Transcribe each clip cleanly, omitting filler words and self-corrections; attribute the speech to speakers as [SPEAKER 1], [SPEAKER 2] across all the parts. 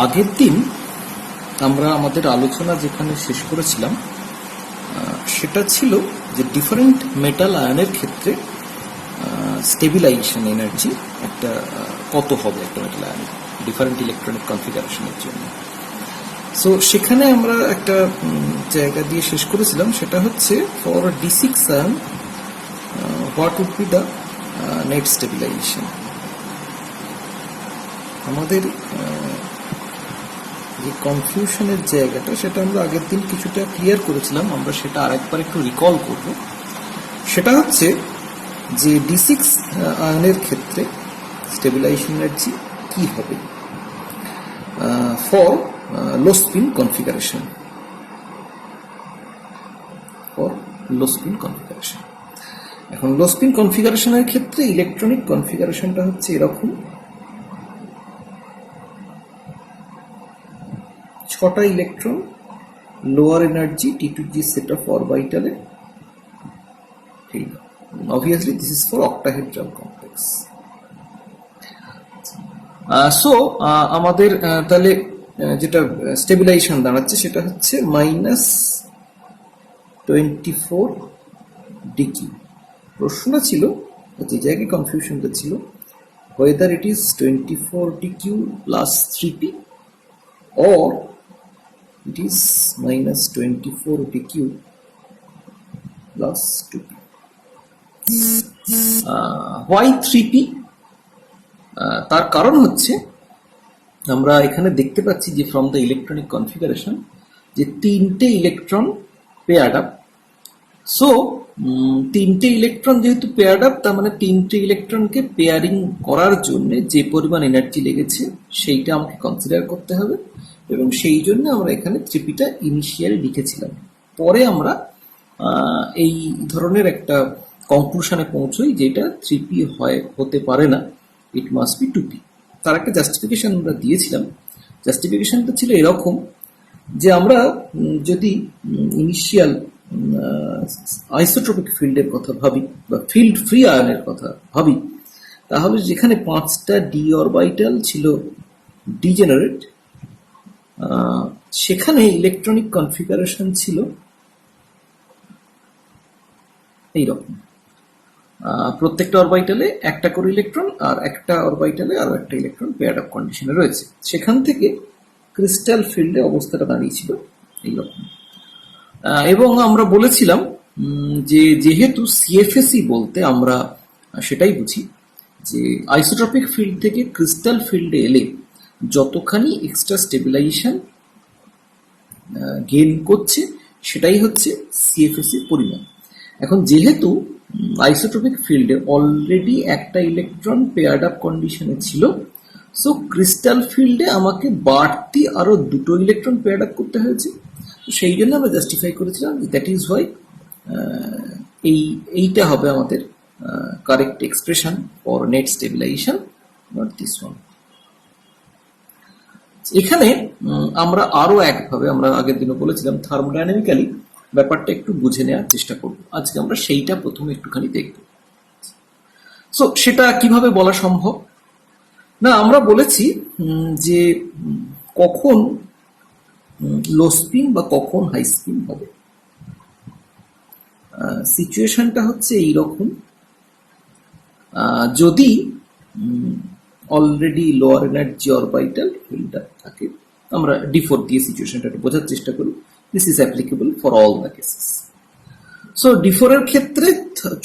[SPEAKER 1] আগের দিন আমরা আমাদের আলোচনা যেখানে শেষ করেছিলাম সেটা ছিল যে ডিফারেন্ট মেটাল আয়নের ক্ষেত্রে স্টেবিলাইজেশন এনার্জি একটা কত হবে একটা মেটাল আয়নের ডিফারেন্ট ইলেকট্রনিক কনফিগারেশনের জন্য। সো সেখানে আমরা একটা জায়গা দিয়ে শেষ করেছিলাম, সেটা হচ্ছে for D6 ion what would be the net stabilisation. আমাদের যে কনফিউশনের জায়গাটা সেটা আমরা আগের দিন কিছুটা ক্লিয়ার করেছিলাম, আমরা সেটা আরেকবার একটু রিকল করব। সেটা হচ্ছে যে D6 আয়নের ক্ষেত্রে স্টেবিলাইজেশন এনার্জি কি হবে ফর লো স্পিন কনফিগারেশন। এখন লো স্পিন কনফিগারেশনের ক্ষেত্রে ইলেকট্রনিক কনফিগারেশনটা হচ্ছে এরকম, 6টা electron lower energy T2G set of অরবিটালে। Obviously this is for octahedral complex. So আমাদের তাহলে যেটা স্টেবিলাইজেশন দাঁড়াচ্ছে সেটা হচ্ছে -24 dQ। প্রশ্ন ছিল যে জায়গায় কনফিউশনটা ছিল whether it is 24 dQ plus 3p or it is -24 dQ plus 2p. Why 3p? তার কারণ হচ্ছে আমরা এখানে দেখতে পাচ্ছি যে ফ্রম দ্য ইলেকট্রনিক কনফিগারেশন যে 3টে ইলেকট্রন পেয়ার্ড আপ। সো 3টে ইলেকট্রন যেহেতু পেয়ার্ড আপ, তার মানে 3টে ইলেকট্রনকে পেয়ারিং করার জন্য যে পরিমাণ এনার্জি লেগেছে সেইটা আমাকে কনসিডার করতে হবে, এবং সেই জন্য আমরা এখানে 3pটা ইনিশিয়াল লিখেছিলাম। পরে আমরা এই ধরনের একটা কনক্লুশনে পৌঁছই যেটা 3p হতে পারে না, ইট মাস্ট বি 2p। তার একটা জাস্টিফিকেশন আমরা দিয়েছিলাম। জাস্টিফিকেশনটা ছিল এরকম যে আমরা যদি ইনিশিয়াল আইসোট্রপিক ফিল্ডের কথা ভাবি বা ফিল্ড ফ্রি আয়নের কথা ভাবি, তাহলে যেখানে 5টা ডি অরবিটাল ছিল ডিজেনারেট, সেখানে ইলেকট্রনিক কনফিগারেশন ছিল এইরকম, প্রত্যেকটা অরবিটালে একটা করে ইলেকট্রন আর একটা অরবিটালে আরো একটা ইলেকট্রন পেয়ার্ড আপ কন্ডিশনে রয়েছে। সেখান থেকে ক্রিস্টাল ফিল্ডে অবস্থাটা দাঁড়িয়েছিল এইরকম। এবং আমরা বলেছিলাম যে যেহেতু সিএফএসি বলতে আমরা সেটাই বুঝি যে আইসোট্রপিক ফিল্ড থেকে ক্রিস্টাল ফিল্ডে এলে যতখানি এক্সট্রা স্টেবিলাইজেশন গেইন করছে সেটাই হচ্ছে সিএফএসি পরিমাণ। এখন যেহেতু আইসোট্রপিক ফিল্ডে অলরেডি একটা ইলেকট্রন পেয়ার্ড আপ কন্ডিশনে ছিল, সো ক্রিস্টাল ফিল্ডে আমাকে বাড়তি আরো 2টো ইলেকট্রন পেয়ার্ড আপ করতে হয়েছে। সেই জন্য আমরা জাস্টিফাই করেছিলাম দ্যাট ইজ হোয়াই এইটা হবে আমাদের correct expression for net stabilisation, not this one. এখানে আমরা আরো একভাবে, আমরা আগের দিনও বলেছিলাম, থার্মোডাইনামিক্যালি ব্যাপারটা একটু বুঝে নেওয়ার চেষ্টা করব। আজকে আমরা সেইটা প্রথমে একটুখানি দেখব। সো সেটা কিভাবে বলা সম্ভব? না, আমরা বলেছি যে কখন লো স্পিন বা কখন হাই স্পিন হবে। সিচুয়েশনটা হচ্ছে এইরকম, যদি already lower energy orbital field থাকে, আমরা D4 দিয়ে সিচুয়েশনটা বোঝার চেষ্টা করি। This is applicable for all the cases. So D4 এর ক্ষেত্রে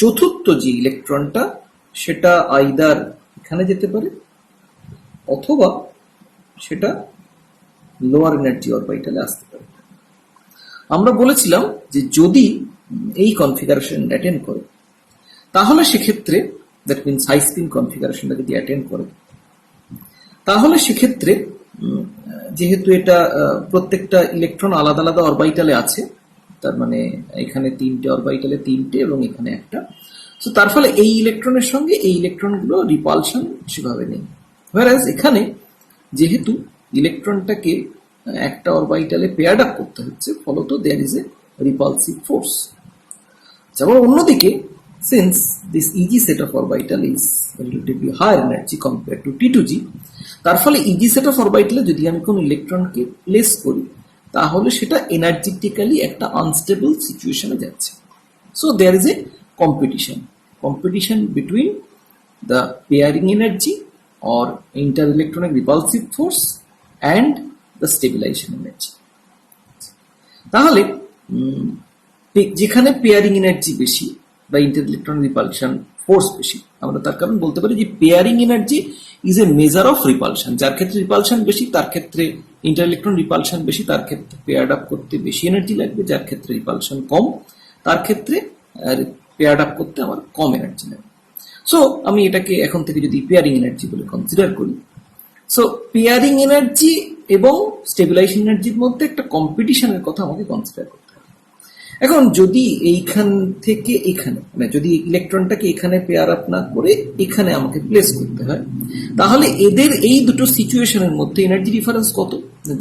[SPEAKER 1] চতুর্থ যে ইলেকট্রনটা সেটা আইদার এখানে যেতে পারে অথবা সেটা লোয়ার এনার্জি অরবিটালে আসতে পারে। আমরা বলেছিলাম যে যদি এই কনফিগারেশন অ্যাটেন্ড করে তাহলে সেক্ষেত্রে দ্যাট মিনস হাই স্পিন কনফিগারেশনটা যদি অ্যাটেন্ড করে তাহলে সেক্ষেত্রে যেহেতু এটা প্রত্যেকটা ইলেকট্রন আলাদা আলাদা অরবিটালে আছে, তার মানে এখানে 3টে অরবিটালে 3টে এবং এখানে একটা, সো তার ফলে এই ইলেকট্রনের সঙ্গে এই ইলেকট্রনগুলো রিপালশন সেভাবে নেই। whereas এখানে যেহেতু ইলেকট্রনটাকে একটা অরবিটালে পেয়ার্ড আপ করতে হচ্ছে, ফলত there is a repulsive force. যেমন অন্যদিকে since this Eg set of orbital is relatively higher energy compared to T2g, তার ফলে Eg set of orbital যদি আমি কোন ইলেকট্রনকে প্লেস করি তাহলে সেটা এনার্জেটিক্যালি একটা আনস্টেবল সিচুয়েশনে যাচ্ছে। So there is a competition between the pairing energy or interelectronic repulsive force and the stabilization energy. তাহলে যেখানে পেয়ারিং এনার্জি বেশি বা ইন্টারইলেকট্রন রিপালশন ফোর্স বেশি, আমরা তার কারণ বলতে পারি যে pairing energy is a measure of repulsion. যার ক্ষেত্রে রিপালশন বেশি তার ক্ষেত্রে ইন্টারইলেকট্রন রিপালশন বেশি, তার ক্ষেত্রে পেয়ার্ড আপ করতে বেশি এনার্জি লাগবে। যার ক্ষেত্রে রিপালশন কম তার ক্ষেত্রে পেয়ার্ড আপ করতে আমার কম এনার্জি লাগবে। সো আমি এটাকে এখন থেকে যদি পেয়ারিং এনার্জি বলে কনসিডার করি, সো পেয়ারিং এনার্জি এবং স্টেবিলাইজেশন এনার্জির মধ্যে একটা কম্পিটিশনের কথা আমাকে কনসিডার করতে হবে। এখন যদি এইখান থেকে এখানে মানে যদি ইলেকট্রনটাকে এখানে পেয়ার আপ না করে এখানে আমাকে প্লেস করতে হয়, তাহলে এদের এই দুটো সিচুয়েশনের মধ্যে এনার্জি ডিফারেন্স কত?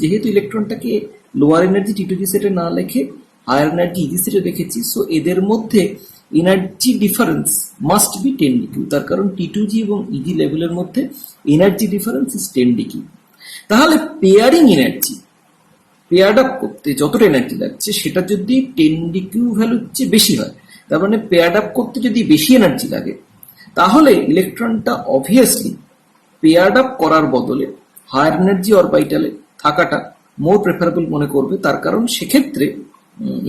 [SPEAKER 1] যেহেতু ইলেকট্রনটাকে লোয়ার এনার্জি টি2জি সেটে না লিখে হায়ার এনার্জি ইজি সেটে রেখেছি, সো এদের মধ্যে energy difference must be 10 DQ. তার কারণ টি2জি এবং ইজি লেভেলের মধ্যে এনার্জি ডিফারেন্স ইজ 10 ডিকিউ। তাহলে পেয়ারিং এনার্জি পেয়ার্ড আপ করতে যতটা এনার্জি লাগছে সেটা যদি 10 ডিকিউ ভ্যালুর চেয়ে বেশি হয়, তার মানে পেয়ার্ড আপ করতে যদি বেশি এনার্জি লাগে, তাহলে ইলেকট্রনটা অবভিয়াসলি পেয়ার্ড আপ করার বদলে হায়ার এনার্জি অরবিটালে থাকাটা মোর প্রেফারেবল মনে করবে। তার কারণ সেক্ষেত্রে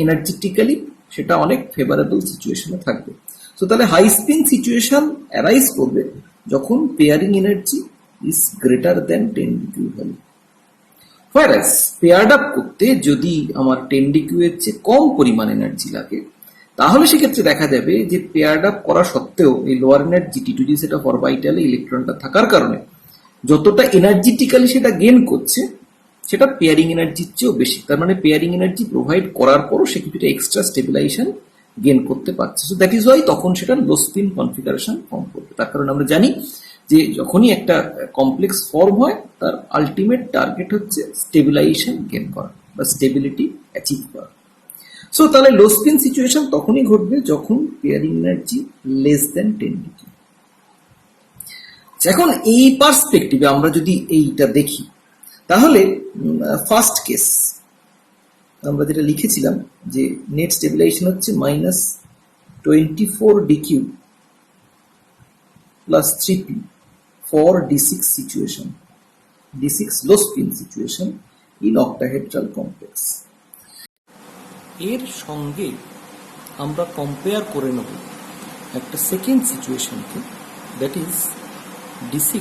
[SPEAKER 1] এনার্জেটিক্যালি সেটা অনেক ফেভারেবল সিচুয়েশনে থাকবে। সো তাহলে হাই স্পিন সিচুয়েশন অ্যারাইজ করবে যখন pairing energy is greater than 10 DQ value. Whereas paired up করতে যদি আমার 10 ডিকিউ এর চেয়ে কম পরিমাণ এনার্জি লাগে, তাহলে সেক্ষেত্রে দেখা যাবে যে পেয়ার্ড আপ করা সত্ত্বেও এই লোয়ার এনার্জি টি2জি সেট অফ অরবিটালে ইলেকট্রনটা থাকার কারণে যতটা এনার্জেটিক্যালি সেটা গেইন করছে সেটা পেয়ারিং এনার্জির চেয়েও বেশি। তার মানে পেয়ারিং এনার্জি প্রোভাইড করার পরও সে কিছুটা এক্সট্রা স্টেবিলাইজেশন গেইন করতে পারছে। সো দ্যাট ইজ ওয়াই তখন সেটা লো স্পিন কনফিগারেশন ফর্ম করবে। তার কারণ আমরা জানি যে যখনই একটা কমপ্লেক্স ফর্ম হয় তার আলটিমেট টার্গেট হচ্ছে স্টেবিলাইজেশন গেইন করা বা স্টেবিলিটি অ্যাচিভ করা। সো তাহলে লো স্পিন সিচুয়েশন তখনই ঘটবে যখন pairing energy less than 10 DQ. এখন এই পার্সপেক্টিভে আমরা যদি এইটা দেখি, তাহলে ফার্স্ট কেস আমরা যেটা লিখেছিলাম যে নেট স্টেবিলাইজেশন হচ্ছে -24 DQ plus 3p for D6 situation, D6 low spin situation in octahedral complex. এর সঙ্গে আমরা কম্পেয়ার করে নেব একটা সেকেন্ড সিচুয়েশনকে, that is D6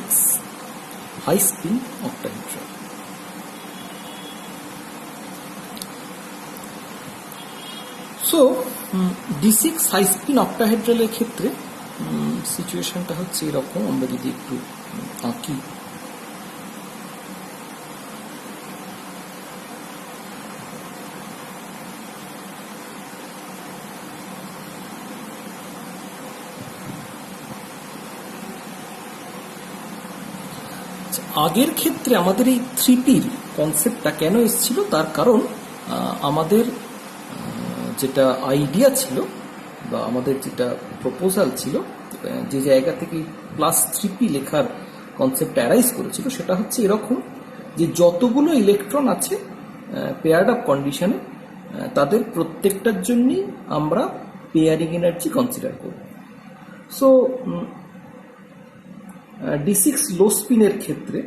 [SPEAKER 1] high spin octahedral. So D6 high spin octahedral-এর ক্ষেত্রে সিচুয়েশনটা হচ্ছে এরকম। আমরা যদি একটু আঁকি, আগের ক্ষেত্রে আমাদের এই 3pর কনসেপ্টটা কেন এসেছিল, তার কারণ আমাদের যেটা আইডিয়া ছিল বা আমাদের যেটা প্রপোজাল ছিল, যে জায়গা থেকে +3p লেখার কনসেপ্ট অ্যারাইজ করেছিল, সেটা হচ্ছে এরকম যে যতগুলো ইলেকট্রন আছে পেয়ার্ড আপ কন্ডিশনে তাদের প্রত্যেকটার জন্যই আমরা পেয়ারিং এনার্জি কনসিডার করব। সো D6 লো স্পিনের ক্ষেত্রে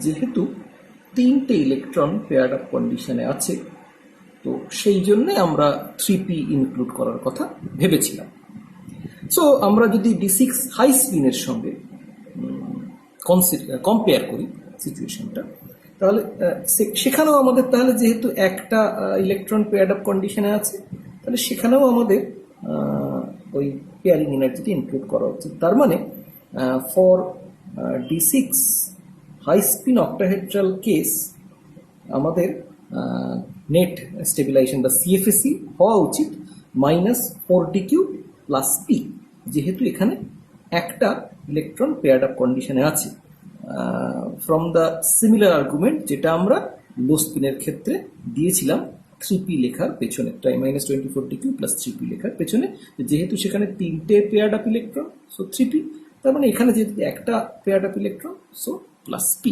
[SPEAKER 1] যেহেতু 3টে ইলেকট্রন পেয়ার্ড আপ কন্ডিশনে আছে, তো সেই জন্য আমরা 3p ইনক্লুড করার কথা ভেবেছিলাম। সো আমরা যদি D6 হাই স্পিনের সঙ্গে কম্পেয়ার করি সিচুয়েশনটা, তাহলে সেখানেও আমাদের তাহলে যেহেতু একটা ইলেকট্রন পেয়ার্ড আপ কন্ডিশনে আছে, তাহলে সেখানেও আমাদের ওই পেয়ারিং এনার্জিটি ইনক্লুড করা উচিত। তার মানে for D6 high spin octahedral case আমাদের নেট স্টেবিলাইজেশন বা CFSE হওয়া উচিত -4 ডিকিউ প্লাস p, যেহেতু এখানে একটা ইলেকট্রন পেয়ার্ড আপ কন্ডিশনে আছে। ফ্রম দ্য সিমিলার আর্গুমেন্ট যেটা আমরা লো স্পিনের ক্ষেত্রে দিয়েছিলাম 3p লেখার পেছনে, -24dq প্লাস 3p লেখার পেছনে, যেহেতু সেখানে 3টে paired up electron, so 3p, তার মানে এখানে যেহেতু একটা paired up electron, so plus p।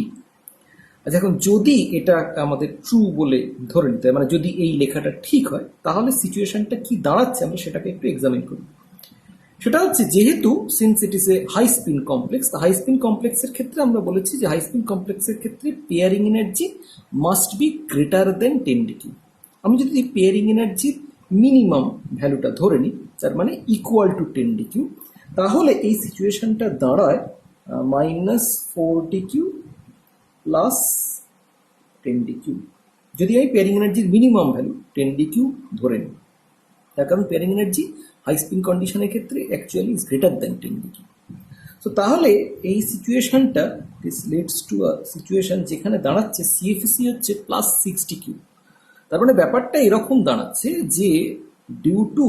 [SPEAKER 1] আচ্ছা, এখন যদি এটা আমাদের ট্রু বলে ধরে নিতে হয়, মানে যদি এই লেখাটা ঠিক হয়, তাহলে সিচুয়েশনটা কি দাঁড়াচ্ছে আমরা সেটাকে একটু এক্সামিন করি। সেটা হচ্ছে, যেহেতু since it is a high spin complex, high spin কমপ্লেক্সের ক্ষেত্রে আমরা বলেছি যে হাই স্পিন কমপ্লেক্সের ক্ষেত্রে pairing energy must be greater than 10dq। আমি যদি পেয়ারিং এনার্জির মিনিমাম ভ্যালুটা ধরে নিই, তার মানে ইকুয়াল টু 10dq, তাহলে এই সিচুয়েশনটা দাঁড়ায় -4dq প্লাস 10dq, যদি আমি পেয়ারিং এনার্জির মিনিমাম ভ্যালু 10dq ধরে নিই। তার কারণ পেয়ারিং এনার্জি হাই স্পিন কন্ডিশনের ক্ষেত্রে actually is greater than 10dq। তো তাহলে এই সিচুয়েশনটা this leads to a situation যেখানে দাঁড়াচ্ছে সিএফসি হচ্ছে +6dq। তার মানে ব্যাপারটা এরকম দাঁড়াচ্ছে যে due to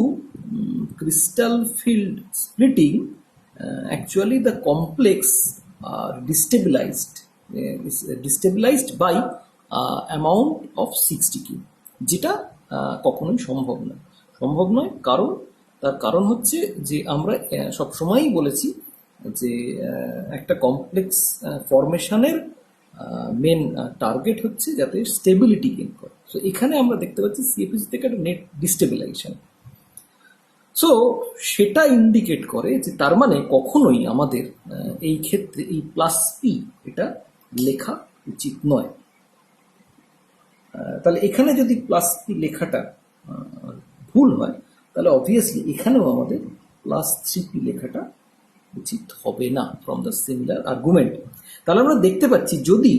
[SPEAKER 1] crystal field splitting, actually the complex are destabilised by amount of 6dq, যেটা কখনোই সম্ভব নয়। তার কারণ হচ্ছে যে আমরা সবসময়ই বলেছি যে একটা কমপ্লেক্স ফরমেশনের মেন টার্গেট হচ্ছে যাতে স্টেবিলিটি গেইন করে। সো এখানে আমরা দেখতে পাচ্ছি সিএফএসি থেকে একটা নেট ডিস্টেবিলাইজেশন। সো সেটা ইন্ডিকেট করে যে তার মানে কখনোই আমাদের এই ক্ষেত্রে এই প্লাস পি এটা লেখা উচিত নয়। তাহলে এখানে যদি প্লাস পি লেখাটা ভুল হয়, তাহলে অবভিয়াসলি এখানেও আমাদের +3p লেখাটা উচিত হবে না ফ্রম দ্য সিমিলার আর্গুমেন্ট। তাহলে আমরা দেখতে পাচ্ছি যদি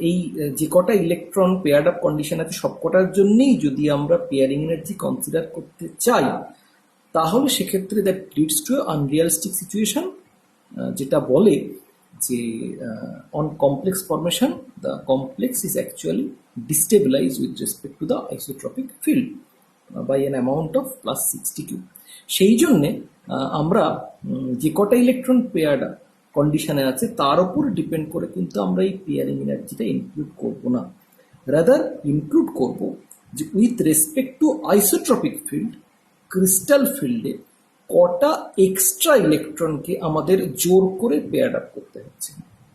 [SPEAKER 1] এই যে কটা ইলেকট্রন পেয়ার্ড আপ কন্ডিশন আছে সবকটার জন্যই যদি আমরা পেয়ারিং এনার্জি কনসিডার করতে চাই, তাহলে সেক্ষেত্রে that leads to unrealistic situation, যেটা বলে যে on complex formation the complex is actually destabilise with respect to the isotropic field by an amount of +6dq। সেই জন্যে আমরা যে কটা ইলেকট্রন পেয়ার্ড কন্ডিশনে আছে তার উপর ডিপেন্ড করে কিন্তু আমরা এই পেয়ারিং এনার্জিটা ইনক্লুড করব না, রাদার ইনক্লুড করব যে with respect two isotropic field, crystal ফিল্ডে কটা এক্সট্রা ইলেকট্রনকে আমাদের জোর করে পেয়ার্ড আপ করতে হচ্ছে,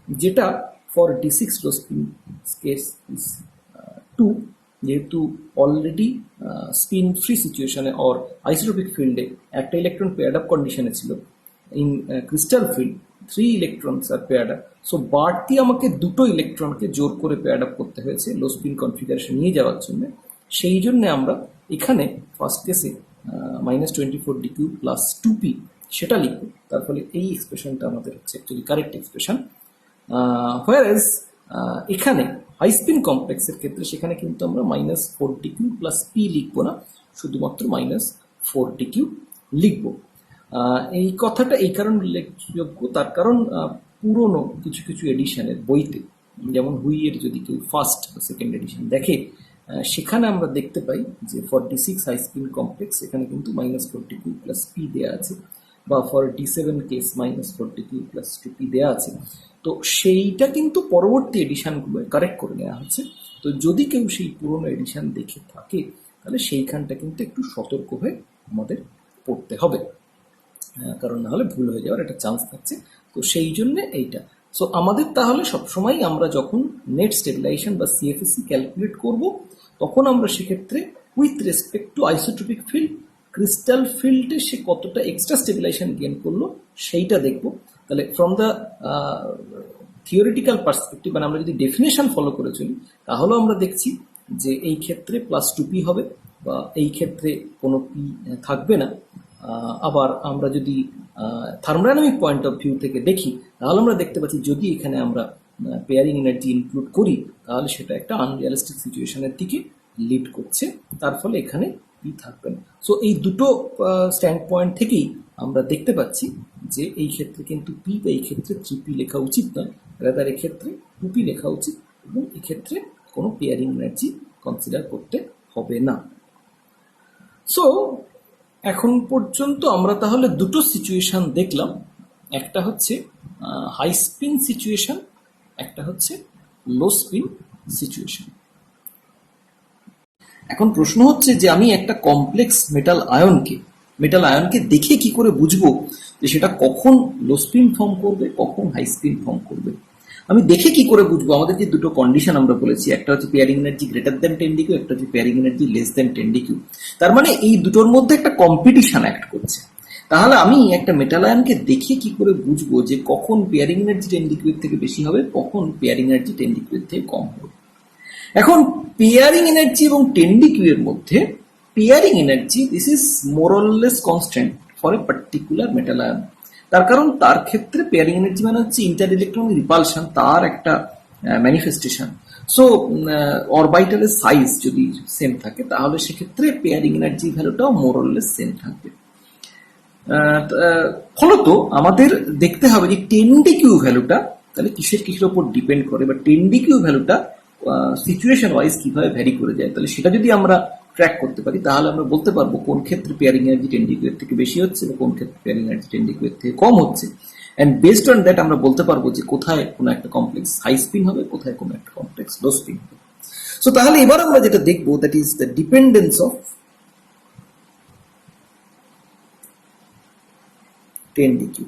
[SPEAKER 1] যেটা for d6 low spin case is 2, যেহেতু অলরেডি স্পিন ফ্রি সিচুয়েশনে অর আইসোট্রপিক ফিল্ডে একটা ইলেকট্রন পেয়ার্ড আপ কন্ডিশনে ছিল, in crystal field 3 electrons are paired up. So বাড়তি আমাকে দুটো ইলেকট্রনকে জোর করে পেয়ার্ড আপ করতে হয়েছে লো স্পিন কনফিগারেশন নিয়ে যাওয়ার জন্য। সেই জন্য আমরা এখানে ফার্স্ট কেসে -24dq প্লাস 2p সেটা লিখব। তার ফলে এই এক্সপ্রেশনটা আমাদের হচ্ছে অ্যাকচুয়ালি কারেক্ট এক্সপ্রেশন। হোয়ারএজ এখানে হাই স্পিন কমপ্লেক্সের ক্ষেত্রে সেখানে কিন্তু আমরা -4dq প্লাস p লিখবো না, শুধুমাত্র -4dq লিখব। এই কথাটা এই কারণ উল্লেখযোগ্য, তার কারণ পুরনো কিছু কিছু এডিশনের বইতে, যেমন হুইয়ের যদি কেউ ফার্স্ট বা সেকেন্ড এডিশন দেখে, সেখানে আমরা দেখতে পাই যে for d6 high spin complex এখানে কিন্তু -4dq প্লাস p দেওয়া আছে, বা for d7 case -4dq plus 2p দেওয়া আছে। তো সেইটা কিন্তু পরবর্তী এডিশনগুলো কারেক্ট করে নেওয়া হচ্ছে। তো যদি কেউ সেই পুরনো এডিশন দেখে থাকে, তাহলে সেইখানটা কিন্তু একটু সতর্ক হয়ে আমাদের পড়তে হবে, কারণ না হলে ভুল হয়ে যাওয়ার একটা চান্স থাকছে। তো সেই জন্য এইটা। সো আমাদের তাহলে সবসময় আমরা যখন নেট স্টেবিলাইজেশন বা সিএফএসি ক্যালকুলেট করব, তখন আমরা সেক্ষেত্রে with respect two isotropic field, crystal ফিল্ডে সে কতটা এক্সট্রা স্টেবিলাইজেশন গেইন করলো সেইটা দেখব। তাহলে ফ্রম দ্য থিওরিটিক্যাল পার্সপেক্টিভ, মানে আমরা যদি ডেফিনেশন ফলো করে চলি, তাহলেও আমরা দেখছি যে এই ক্ষেত্রে +2p হবে, বা এই ক্ষেত্রে কোনো p থাকবে না। আবার আমরা যদি থার্মোডাইনামিক পয়েন্ট অফ ভিউ থেকে দেখি, তাহলে আমরা দেখতে পাচ্ছি যদি এখানে আমরা পেয়ারিং এনার্জি ইনক্লুড করি, তাহলে সেটা একটা আনরিয়ালিস্টিক সিচুয়েশনের দিকে লিড করছে, তার ফলে এখানে পি থাকবে না। সো এই দুটো স্ট্যান্ড পয়েন্ট থেকেই আমরা দেখতে পাচ্ছি যে এই ক্ষেত্রে কিন্তু পি বা এই ক্ষেত্রে 3p লেখা উচিত নয়, রাদার এক্ষেত্রে 2p লেখা উচিত, এবং এক্ষেত্রে কোনো পেয়ারিং এনার্জি কনসিডার করতে হবে না। সো এখন পর্যন্ত আমরা তাহলে দুটো সিচুয়েশন দেখলাম, একটা হচ্ছে হাই স্পিন সিচুয়েশন, একটা হচ্ছে লো স্পিন সিচুয়েশন। এখন প্রশ্ন হচ্ছে যে আমি একটা কমপ্লেক্স মেটাল আয়নকে দেখে কি করে বুঝবো যে সেটা কখন লো স্পিন ফর্ম করবে, কখন হাই স্পিন ফর্ম করবে। আমি দেখে কি করে বুঝবো? আমাদের যে দুটো কন্ডিশন আমরা বলেছি, একটা হচ্ছে pairing energy greater than 10 DQ, একটা হচ্ছে pairing energy less than 10 DQ. তার মানে এই দুটোর মধ্যে একটা কম্পিটিশন অ্যাক্ট করছে। তাহলে আমি একটা মেটাল আয়নকে দেখে কি করে বুঝবো যে কখন পেয়ারিং এনার্জি 10 ডিকিউ এর থেকে বেশি হবে, কখন পেয়ারিং এনার্জি 10 ডিকিউ এর থেকে কম হবে। এখন পেয়ারিং এনার্জি এবং 10 ডিকিউ এর মধ্যে pairing energy this is more or less constant for a particular metal ion. তার কারণ তার ক্ষেত্রে পেয়ারিং এনার্জি মানে হচ্ছে ইন্টার ইলেকট্রন রিপালশন, তার একটা ম্যানিফেস্টেশন। সো অরবাইটালের সাইজ যদি সেম থাকে তাহলে সেক্ষেত্রে পেয়ারিং এনার্জি ভ্যালুটাও মোর অর লেস সেম থাকবে। ফলত আমাদের দেখতে হবে যে 10 ডিকিউ ভ্যালুটা তাহলে কিসের উপর ডিপেন্ড করে, বা 10 ডিকিউ ভ্যালুটা সিচুয়েশন ওয়াইজ কিভাবে ভ্যারি করে যায়। তাহলে সেটা যদি আমরা ট্র্যাক করতে পারি তাহলে আমরা বলতে পারবো কোন ক্ষেত্রে পেয়ারিং এনার্জি 10 ডিকিউ এর থেকে বেশি হচ্ছে বা কোন ক্ষেত্রে পেয়ারিং এনার্জি 10 ডিকিউ এর থেকে কম হচ্ছে। এন্ড বেসড অন দ্যাট আমরা বলতে পারবো যে কোথায় কোনো একটা কমপ্লেক্স হাই স্পিন হবে, কোথায় কোনো একটা কমপ্লেক্স লো স্পিন হবে। সো তাহলে এবার আমরা যেটা দেখবো that is the dependence of 10 DQ.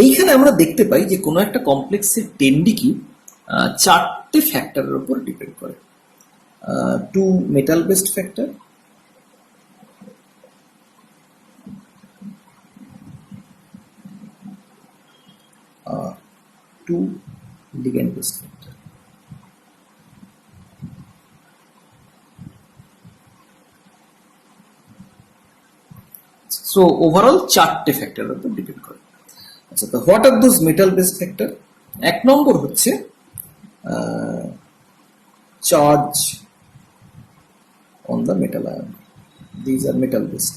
[SPEAKER 1] এইখানে আমরা দেখতে পাই যে কোনো একটা কমপ্লেক্সের 10 ডিকিউ 4টে ফ্যাক্টরের উপর ডিপেন্ড করে। 2 metal based factor, 2 ligand based factor. So overall 4টে ফ্যাক্টরের উপর ডিপেন্ড করে। আচ্ছা, তো what are those metal based factor? এক নম্বর হচ্ছে charge on the metal ion. These are metal based.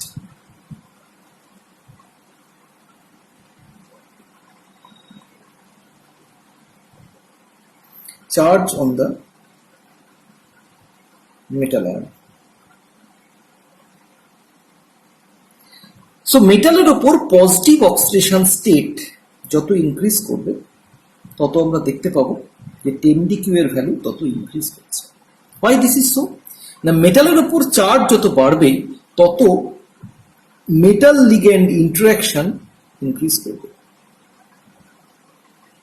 [SPEAKER 1] Charge on the metal ion. So মেটালের ওপর পজিটিভ অক্সিডেশন স্টেট যত ইনক্রিজ করবে তত আমরা দেখতে পাবো যে 10 ডিকিউ এর ভ্যালু তত ইনক্রিজ করছে। Why this is so? না, মেটালের ওপর চার্জ যত বাড়বে তত মেটাল লিগ্যান্ড ইন্টারঅ্যাকশন ইনক্রিজ করবে।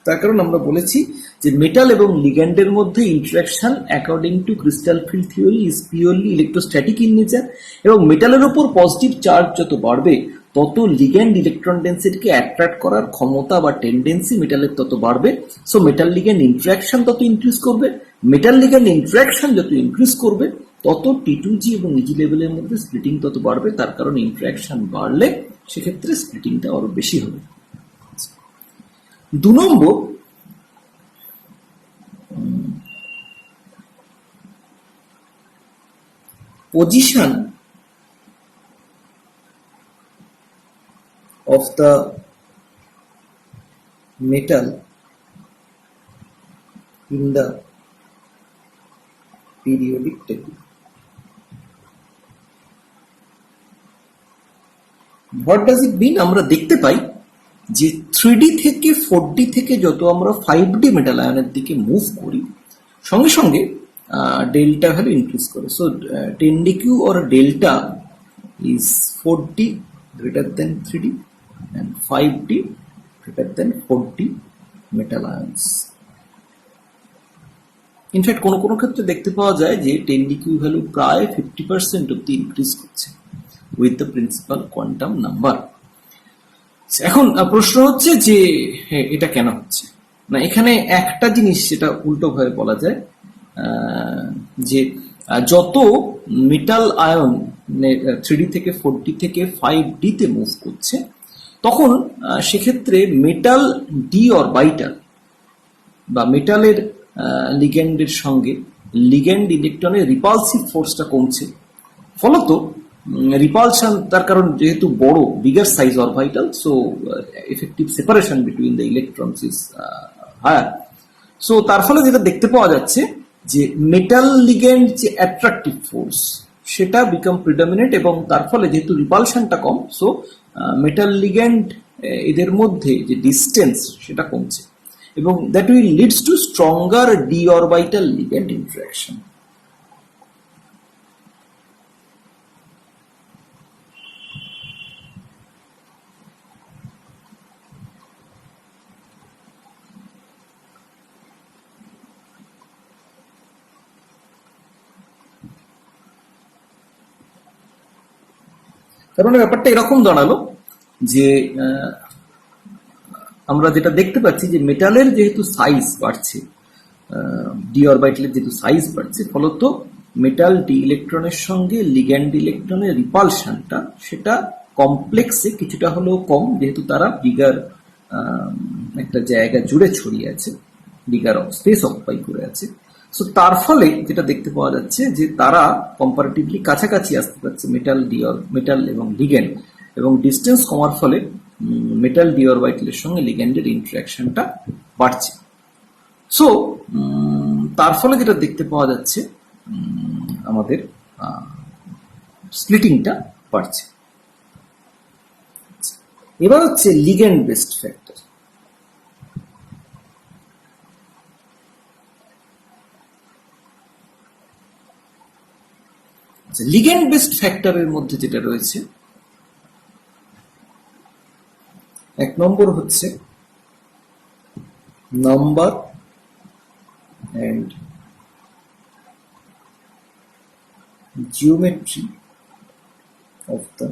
[SPEAKER 1] তার কারণ আমরা বলেছি যে মেটাল এবং লিগ্যান্ডের মধ্যে interaction according to crystal field theory is purely electrostatic in nature, এবং মেটালের ওপর পজিটিভ চার্জ যত বাড়বে তত লিগ্যান্ড ইলেকট্রন ডেন্সিটিকে অ্যাট্রাক্ট করার ক্ষমতা বা টেন্ডেন্সি মেটালের তত বাড়বে। সো মেটাল লিগ্যান্ড ইন্টারঅ্যাকশন তত ইনক্রিজ করবে। মেটাল লিগ্যান্ড ইন্টারঅ্যাকশন যত ইনক্রিজ করবে তত T2G এবং ইজি লেভেলের মধ্যে স্প্লিটিং তত বাড়বে। তার কারণ ইন্টারঅ্যাকশন বাড়লে সেক্ষেত্রে স্প্লিটিংটা আরো বেশি হবে। 2 নম্বর, position of the metal in the periodic table. What does it mean? আমরা দেখতে পাই যে 3D থেকে 4D থেকে যত আমরা 5D মেটাল আয়নের দিকে মুভ করি সঙ্গে সঙ্গে ডেল্টা ভ্যালু ইনক্রিজ করে। So 10 DQ or delta is 4D greater than 3D and 5D greater than 4D metal ions. In fact কোনো কোনো ক্ষেত্রে দেখতে পাওয়া যায় যে 10 ডিকিউ ভ্যালু প্রায় 50% অব্দি ইনক্রিজ করছে with the principal quantum number. এখন প্রশ্ন হচ্ছে যে এটা কেন হচ্ছে না? এখানে একটা জিনিস সেটা উল্টো ভাবে বলা যায় যে যত মেটাল আয়ন 3D থেকে 4D থেকে 5D তে মুভ করছে তখন সেক্ষেত্রে মেটাল ডি অরবাইটাল বা মেটালের লিগ্যান্ডের সঙ্গে লিগ্যান্ড ইলেকট্রনের রিপালসিভ ফোর্সটা কমছে। ফলত রিপালশন, তার কারণ যেহেতু বড় bigger size orbital, so effective separation between the electrons is higher. So তার ফলে যেটা দেখতে পাওয়া যাচ্ছে যে মেটাল লিগ্যান্ড যে অ্যাট্রাকটিভ ফোর্স সেটা বিকাম প্রিডমিনেন্ট, এবং তার ফলে যেহেতু রিপালশনটা কম সো মেটাল লিগ্যান্ড এদের মধ্যে যে ডিস্টেন্স সেটা কমছে। এবং that will leads to stronger d orbital ligand interaction. তার মানে ব্যাপারটা এরকম দাঁড়ালো যে আমরা যেটা দেখতে পাচ্ছি যে মেটালের যেহেতু সাইজ বাড়ছে, ডি অরবিটালের যেহেতু সাইজ বাড়ছে, ফলত মেটাল ডি ইলেকট্রনের সঙ্গে লিগ্যান্ড ইলেকট্রনের রিপালশনটা সেটা কমপ্লেক্সে কিছুটা হলেও কম, যেহেতু তারা বিগার একটা জায়গা জুড়ে ছড়িয়ে আছে, বিগার স্পেস অকুপাই করে আছে। সো তার ফলে যেটা দেখতে পাওয়া যাচ্ছে যে তারা কম্পারেটিভলি কাছাকাছি আসতে পারছে মেটাল এবং লিগ্যান্ড, এবং ডিস্টেন্স কমার ফলে মেটাল ডি অরবিটালের সঙ্গে লিগ্যান্ডের ইন্টারাকশনটা বাড়ছে। সো তার ফলে যেটা দেখতে পাওয়া যাচ্ছে আমাদের স্প্লিটিংটা বাড়ছে। এবার হচ্ছে ligand based factor. Ligand based ফ্যাক্টরের মধ্যে যেটা রয়েছে, এক নম্বর হচ্ছে number and geometry of the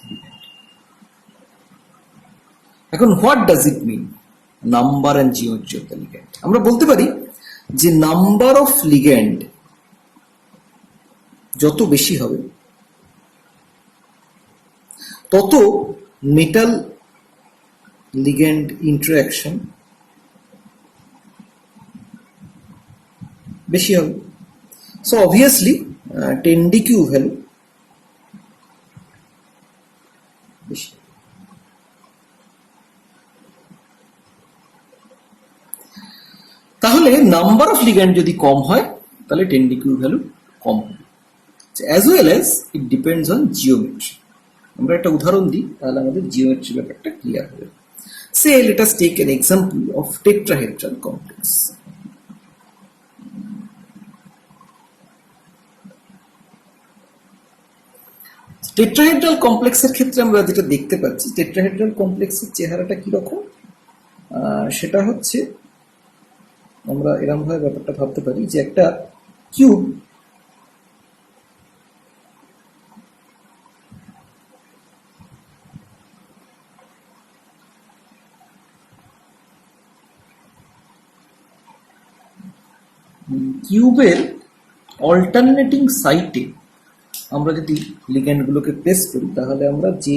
[SPEAKER 1] ligand. এখন what does it mean number and geometry of the ligand? আমরা বলতে পারি যে নাম্বার অফ লিগ্যান্ড যত বেশি হবে তত মেটাল ligand interaction বেশি হবে। সো অবভিয়াসলি 10dq ভ্যালু বেশি। তাহলে নাম্বার অফ লিগ্যান্ড যদি কম হয় তাহলে 10dq ভ্যালু কম হবে, as well as it depends on geometry. আমরা একটা উদাহরণ দিই, তাহলে আমাদের জিওমেট্রি ব্যাপারটা ক্লিয়ার হবে। Say, let us take an example of tetrahedral complex. Tetrahedral কমপ্লেক্সের ক্ষেত্রে আমরা যেটা দেখতে পাচ্ছি, টেট্রাহেড্রাল কমপ্লেক্সের চেহারাটা কিরকম, সেটা হচ্ছে আমরা এরকম ভাবে ব্যাপারটা ভাবতে পারি যে একটা কিউব কিউবের অল্টারনেটিং সাইটে আমরা যদি লিগ্যান্ডগুলোকে প্লেস করি তাহলে আমরা যে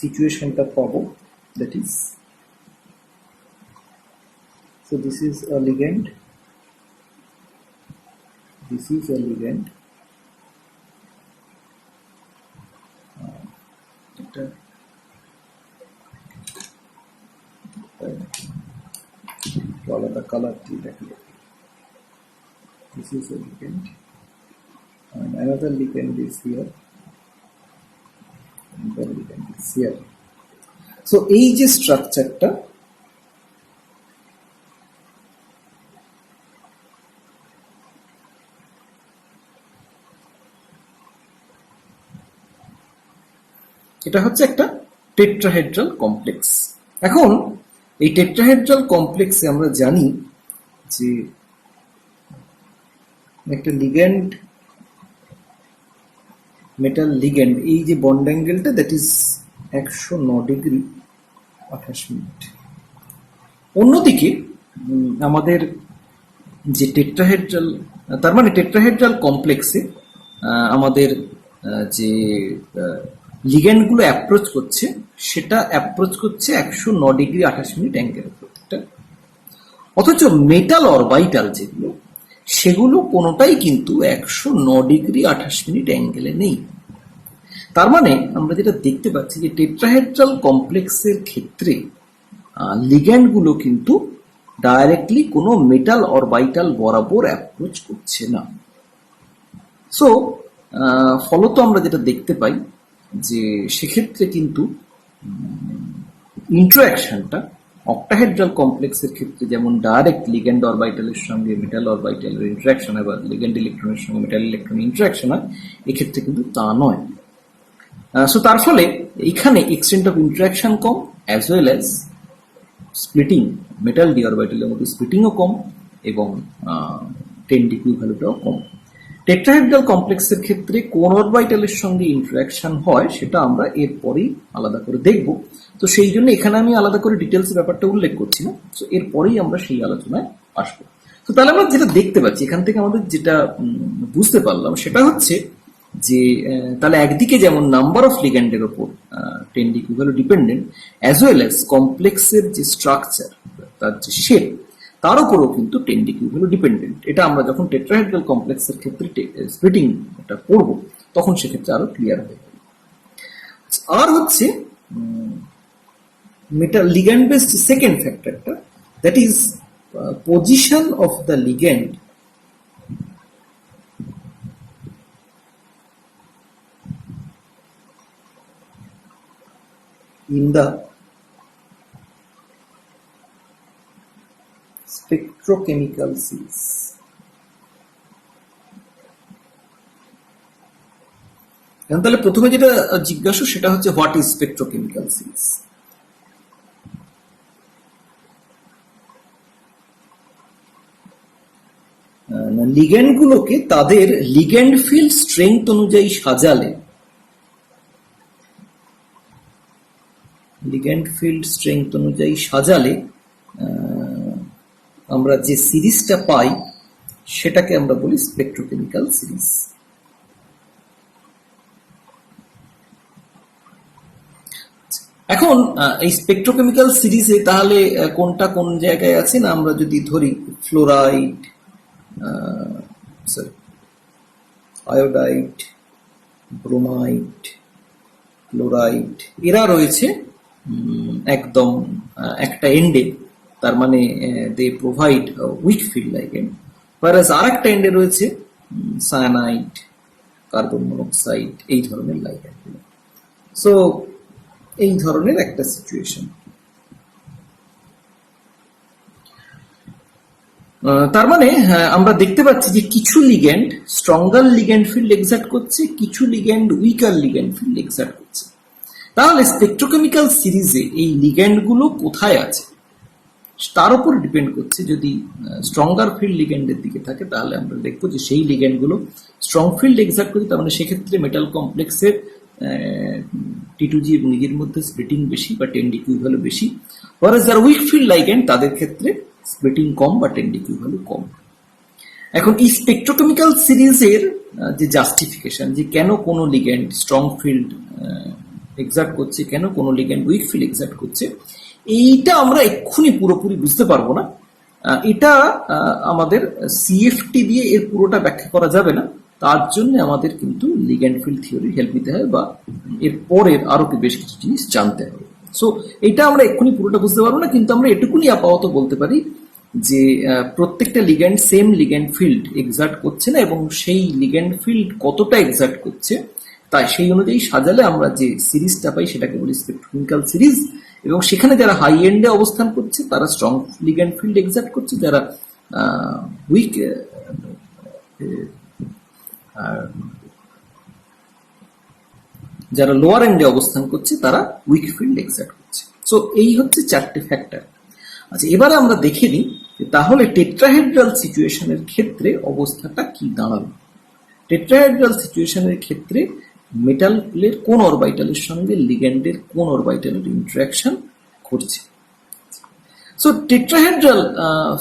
[SPEAKER 1] সিচুয়েশনটা পাবো, that is, so this is a ligand, this is a ligand, এটা আলাদা কালার দিয়ে দেখি। This is a ligand and another ligand is here, another ligand is here. So এই যে স্ট্রাকচারটা, এটা হচ্ছে একটা টেট্রাহেড্রাল কমপ্লেক্স। এখন এই টেট্রাহেড্রাল কমপ্লেক্সে আমরা জানি যে একটা লিগ্যান্ড, মেটাল লিগ্যান্ড, এই যে বন্ড অ্যাঙ্গেলটা দ্যাট ইজ 109 ডিগ্রি 28 মিনিট। অন্যদিকে আমাদের যে টেট্রাহেড্রাল, তার মানে টেট্রাহেড্রাল কমপ্লেক্সে আমাদের যে লিগ্যান্ডগুলো অ্যাপ্রোচ করছে সেটা অ্যাপ্রোচ করছে 109 ডিগ্রি 28 মিনিট অ্যাঙ্গেলের প্রত্যেকটা। অথচ মেটাল অরবিটাল যেগুলো, সেগুলো কোনোটাই কিন্তু 109 ডিগ্রি 28 মিনিট অ্যাঙ্গেলে নেই। তার মানে আমরা যেটা দেখতে পাচ্ছি যে টেট্রাহেড্রাল কমপ্লেক্সের ক্ষেত্রে লিগ্যান্ডগুলো কিন্তু ডাইরেক্টলি কোনো মেটাল অরবিটাল বরাবর অ্যাপ্রোচ করছে না। সো ফলত আমরা যেটা দেখতে পাই যে সেক্ষেত্রে কিন্তু ইন্টারঅ্যাকশনটা অক্টাহেড্রাল কমপ্লেক্সের ক্ষেত্রে যেমন ডাইরেক্ট লিগ্যান্ড অরবিটালের সঙ্গে মেটাল অরবিটালের ইন্টারঅ্যাকশন হয় বা লিগ্যান্ড ইলেকট্রনের সঙ্গে মেটাল ইলেকট্রন ইন্টারঅ্যাকশন হয়, এক্ষেত্রে কিন্তু তা নয়। সো তার ফলে এখানে extent of interaction com, as well as splitting, metal D অরবিটালের মধ্যে স্প্লিটিংও কম এবং 10 ডিগ্রি ভ্যালুটাও কম। টেট্রাহেড্রাল কমপ্লেক্সের ক্ষেত্রে কোন অরবিটালের সঙ্গে ইন্টারঅ্যাকশন হয় সেটা আমরা এরপরেই আলাদা করে দেখব। তো সেই জন্য এখানে আমি আলাদা করে ডিটেলস ব্যাপারটা উল্লেখ করছি না, তো এরপরেই আমরা সেই আলোচনায় আসবো। তো তাহলে আমরা যেটা দেখতে পাচ্ছি এখান থেকে আমাদের যেটা বুঝতে পারলাম সেটা হচ্ছে যে তাহলে একদিকে যেমন নাম্বার অফ লিগ্যান্ডের ওপর 10 degree value dependent, as well as কমপ্লেক্সের যে স্ট্রাকচার, তার যে শেপ, তার উপরও কিন্তু 10 ডিগ্রি ভ্যালু ডিপেন্ডেন্ট। এটা আমরা যখন টেট্রাহেড্রাল কমপ্লেক্সের ক্ষেত্রে স্প্লিটিং এটা পড়বো তখন সেক্ষেত্রে আরো ক্লিয়ার হয়ে যাবে। আর হচ্ছে মেটাল লিগ্যান্ড বেসড সেকেন্ড ফ্যাক্টরটা, that is position of the ligand in the spectrochemical series. এখন তাহলে প্রথমে যেটা জিজ্ঞাসা সেটা হচ্ছে হোয়াট ইজ স্পেকট্রোকেমিক্যাল সিরিজ। লিগ্যান্ড গুলোকে তাদের লিগ্যান্ড ফিল্ড স্ট্রেংথ অনুযায়ী সাজালে, লিগ্যান্ড ফিল্ড স্ট্রেংথ অনুযায়ী সাজালে আমরা যে সিরিজটা পাই সেটাকে আমরা বলি স্পেকট্রোকেমিক্যাল সিরিজ। এখন এই স্পেকট্রোকেমিক্যাল সিরিজে তাহলে কোনটা কোন জায়গায় আছে না, আমরা যদি ধরি ফ্লোরাইড, আয়োডাইড, ব্রোমাইড, ক্লোরাইড, এরা রয়েছে একদম একটা এন্ডে, তার মানে they provide weak field ligand, whereas আর একটা এন্ডে রয়েছে সায়ানাইড, কার্বন মনোক্সাইড, এই ধরনের লাইগেন্ড। সো এই ধরনের একটা সিচুয়েশন। তার মানে আমরা দেখতে পাচ্ছি যে কিছু ligand stronger ligand field exert করছে, কিছু ligand weaker ligand field exert করছে। তাহলে স্পেকট্রোকেমিক্যাল সিরিজে এই লিগ্যান্ড গুলো কোথায় আছে তার উপর ডিপেন্ড করছে। যদি স্ট্রঙ্গার ফিল্ড লিগ্যান্ডের দিকে থাকে তাহলে আমরা দেখবো যে সেই লিগ্যান্ড গুলো স্ট্রং ফিল্ড এক্সার্ট করছে, তার মানে সেক্ষেত্রে মেটাল কমপ্লেক্সের T2G এবং এর মধ্যে স্প্লিটিং বেশি বা 10 ডিগ্রি ভ্যালু বেশি, whereas যারা উইক ফিল্ড লাইগেন্ড তাদের ক্ষেত্রে স্প্লিটিং কম বা 10 ডিগ্রি ভ্যালু কম। এখন এই স্পেকট্রোকেমিক্যাল সিরিজের যে জাস্টিফিকেশন, যে কেন কোনো লিগ্যান্ড স্ট্রং ফিল্ড এক্সার্ট করছে, কেন কোনো লিগ্যান্ড উইক ফিল্ড এক্সার্ট করছে, এইটা আমরা এক্ষুনি পুরোপুরি বুঝতে পারবো না। এটা আমাদের সিএফটি দিয়ে এর পুরোটা ব্যাখ্যা করা যাবে না, তার জন্য আমাদের কিন্তু লিগ্যান্ড ফিল্ড থিওরি হেল্প নিতে হবে বা এর পরের আরো বেশ কিছু জিনিস জানতে হবে। সো এটা আমরা এক্ষুনি পুরোটা বুঝতে পারবো না, কিন্তু আমরা এটুকুনি আপাতত বলতে পারি যে প্রত্যেকটা ligand same ligand field exert করছে না, এবং সেই লিগ্যান্ড ফিল্ড কতটা এক্সার্ট করছে তাই সেই অনুযায়ী সাজালে আমরা যে সিরিজটা পাই সেটাকে বলি স্পেকট্রোকেমিক্যাল সিরিজ। এবং সেখানে যারা হাই এন্ডে অবস্থান করছে তারা স্ট্রং লিগ্যান্ড ফিল্ড এক্সার্ট করছে, যারা উইক যারা লোয়ার এন্ডে অবস্থান করছে তারা উইক ফিল্ড এক্সার্ট করছে। সো এই হচ্ছে চারটে ফ্যাক্টর। আচ্ছা, এবারে আমরা দেখে নিই তাহলে টেট্রাহেড্রাল সিচুয়েশনের ক্ষেত্রে অবস্থাটা কি দাঁড়াবে। টেট্রাহেড্রাল সিচুয়েশনের ক্ষেত্রে মেটালের কোন অরবিটালের সঙ্গে লিগ্যান্ডের কোন অরবিটালের ইন্টারঅ্যাকশন ঘটছে। সো টেট্রাহেড্রাল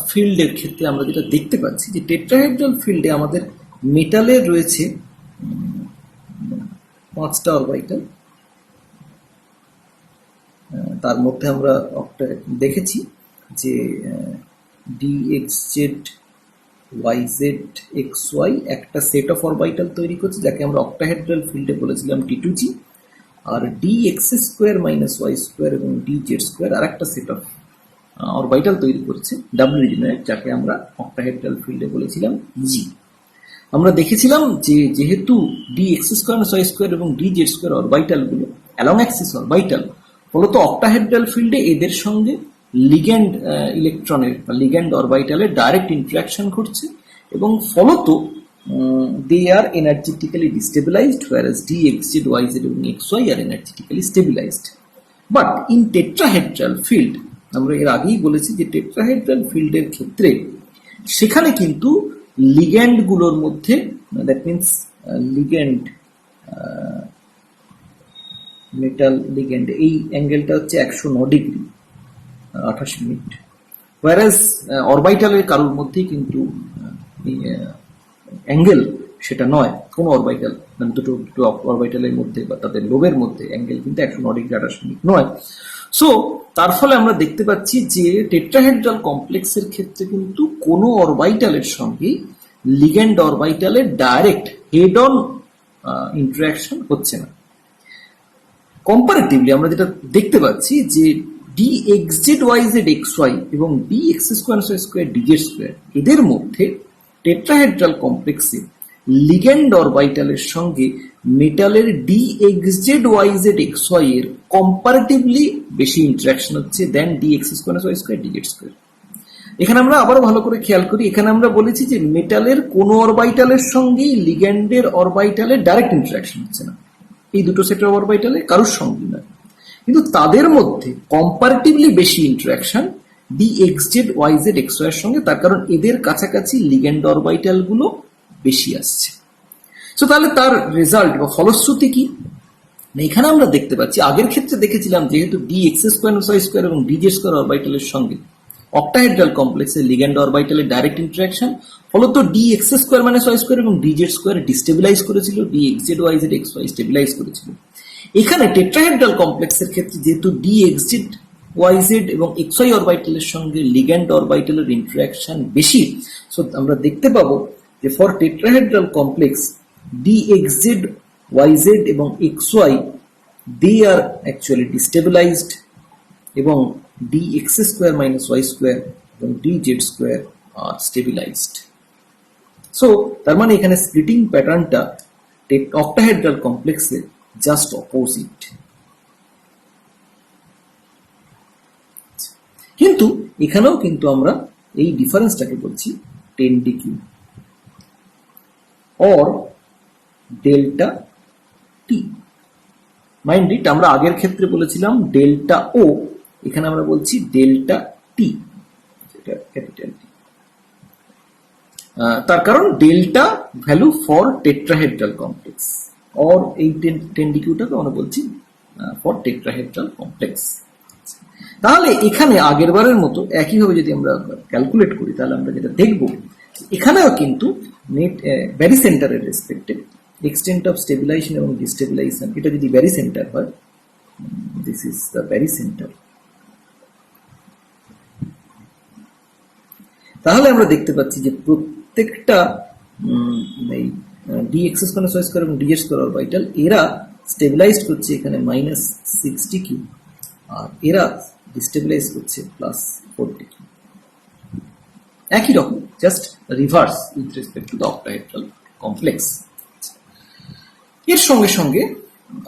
[SPEAKER 1] ফিল্ডের ক্ষেত্রে আমরা যেটা দেখতে পাচ্ছি যে টেট্রাহেড্রাল ফিল্ডে আমাদের মেটালের রয়েছে 5টা অরবিটাল। তার মধ্যে আমরা দেখেছি যে DXZ YZ XY একটা সেট অফ অরবিটাল তৈরি করছে, যাকে আমরা অক্টাহেড্রাল ফিল্ডে বলেছিলাম T2G, আর DX² - Y² এবং DZ² আর একটা সেট অফ অরবিটাল তৈরি করছে ডাবল রিজেনারেট, যাকে আমরা অক্টাহেড্রাল ফিল্ডে বলেছিলাম G। আমরা দেখেছিলাম যে যেহেতু DX² - Y² এবং DZ² অরবিটাল গুলো অ্যালং অ্যাক্সিস অরবিটাল, ফলত অক্টাহেড্রাল ফিল্ডে এদের সঙ্গে লিগ্যান্ড ইলেকট্রনের বা লিগ্যান্ড অরবিটালের ডাইরেক্ট ইন্টারাকশন ঘটছে এবং ফলত they are energetically destabilized, whereas d, x, z, y, z এবং x, y are energetically stabilized. But in tetrahedral field, আমরা এর আগেই বলেছি যে টেট্রাহেড্রাল ফিল্ডের ক্ষেত্রে সেখানে কিন্তু লিগ্যান্ড গুলোর মধ্যে, that means ligand metal ligand, এই অ্যাঙ্গেলটা হচ্ছে 109 ডিগ্রি 28 মিনিট, whereas অরবিটালের কারোর মধ্যেই কিন্তু অ্যাঙ্গেল সেটা নয়, কোনো অরবিটাল মানে দুটো অরবিটালের মধ্যে বা তাদের লোবের মধ্যে অ্যাঙ্গেল কিন্তু 109 ডিগ্রি 28 মিনিট নয়। সো তার ফলে আমরা দেখতে পাচ্ছি যে টেট্রাহেড্রাল কমপ্লেক্সের ক্ষেত্রে কিন্তু কোনো অরবিটালের সঙ্গে লিগ্যান্ড অরবিটালের ডাইরেক্ট হেড অন ইন্টারাকশন হচ্ছে না। কম্পারেটিভলি আমরা যেটা দেখতে পাচ্ছি যে dxz,yz,xy এবং dx²/2 এদের মধ্যে টেট্রাহেড্রাল কমপ্লেক্সে লিগ্যান্ড অরবিটালের সঙ্গে মেটালের dxz,yz,xy এর কম্পারেটিভলি বেশি ইন্টারাকশন হচ্ছে দেন dx²/2 dz²। এখানে আমরা আবারও ভালো করে খেয়াল করি, এখানে আমরা বলেছি যে মেটালের কোনো অরবিটালের সঙ্গেই লিগ্যান্ডের অরবিটালের ডাইরেক্ট ইন্টারাকশন হচ্ছে না, এই দুটো সেটের অরবিটালে কারোর সঙ্গে নয়, কিন্তু তাদের মধ্যে কম্পারেটিভলি বেশি ইন্টারাকশন dxz,yz,xy এর সঙ্গে, তার কারণ এদের কাছাকাছি লিগ্যান্ড অরবিটাল গুলো বেশি আসছে। সো তাহলে তার রেজাল্ট বা ফলশ্রুতি কি? এখানে আমরা দেখতে পাচ্ছি, আগের ক্ষেত্রে দেখেছিলাম যেহেতু dx²/2 এবং dz² অরবিটালের সঙ্গে অক্টাহেড্রাল কমপ্লেক্সের লিগ্যান্ড অরবিটালের ডাইরেক্ট ইন্টারাকশন, ফলত dx²-2 এবং dz² ডিস্টেবিলাইজ করেছিল, dxz,yz,xy স্টেবিলাইজ করেছিল। এখানে টেট্রাহেড্রাল কমপ্লেক্সের ক্ষেত্রে যেহেতু dxz,yz এবং xy অরবিটালের সঙ্গে লিগ্যান্ড অরবিটালের ইন্টারাকশন বেশি, সো আমরা দেখতে পাবো যে ফর টেট্রাহেড্রাল কমপ্লেক্স dxz,yz এবং xy দে আর অ্যাকচুয়ালি ডিস্টেবিলাইজড এবং dx²-y² এবং dz² আর স্টেবিলাইজড। সো তার মানে এখানে স্প্লিটিং প্যাটার্নটা অক্টাহেড্রাল কমপ্লেক্সে জাস্ট অপোজিট। কিন্তু এখানেও কিন্তু আমরা এই ডিফারেন্সটাকে বলছি 10dq or delta T. Mind it, আমরা আগের ক্ষেত্রে বলেছিলাম ডেল্টা ও, এখানে আমরা বলছি ডেল্টা টি, ক্যাপিটাল টি। তার কারণ delta value for tetrahedral complex, or এই 10dqটাকে আমরা বলছি ফর টেট্রাহেড্রাল কমপ্লেক্স। তাহলে এখানে আগের বারের মতো একইভাবে যদি আমরা ক্যালকুলেট করি, তাহলে আমরা যেটা দেখব এখানেও কিন্তু ব্যারি সেন্টারের রেসপেক্টে এক্সটেন্ট অফ স্টেবিলাইজেশন এবং ডিস্টেবিলাইজেশন, এটা যদি ব্যারি সেন্টার হয়, this is the Barry centre, তাহলে আমরা দেখতে পাচ্ছি যে প্রত্যেকটা এই dx²/2 এবং dz² অরবিটাল এরা স্টেবিলাইজড করছে এখানে -60q, আর এরা ডিস্টেবিলাইজ করছে +40q। একই রকম, just reverse with respect to the octahedral complex. এর সঙ্গে সঙ্গে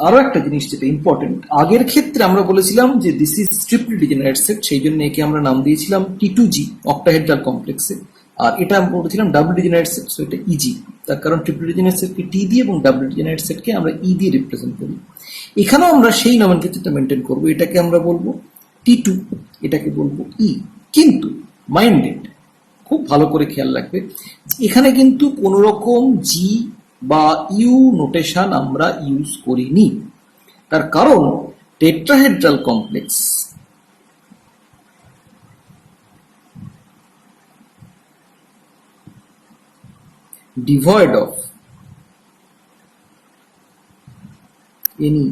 [SPEAKER 1] আরো একটা জিনিস যেটা ইম্পর্টেন্ট, আগের ক্ষেত্রে আমরা বলেছিলাম যে this is Tripoli degenerate set, সেই জন্য একে আমরা নাম দিয়েছিলাম T2G অক্টাহেড্রাল কমপ্লেক্সে, আর এটা আমরা বলেছিলাম ডাবল ডিজেনারেট সেট, সো এটা EG। তার কারণ ট্রিপলি ডিজেনারেট সেটকে T দিয়ে এবং ডাবল ডিজেনারেট সেটকে আমরা E দিয়ে রিপ্রেজেন্ট করি। এখানেও আমরা সেই নমেনক্লেচারটা মেনটেন করবো, এটাকে আমরা বলবো T2, এটাকে বলবো E। কিন্তু মাইন্ডেড, খুব ভালো করে খেয়াল রাখবে, এখানে কিন্তু কোন রকম জি বা ইউ নোটেশন আমরা ইউজ করিনি। তার কারণ tetrahedral complex devoid of any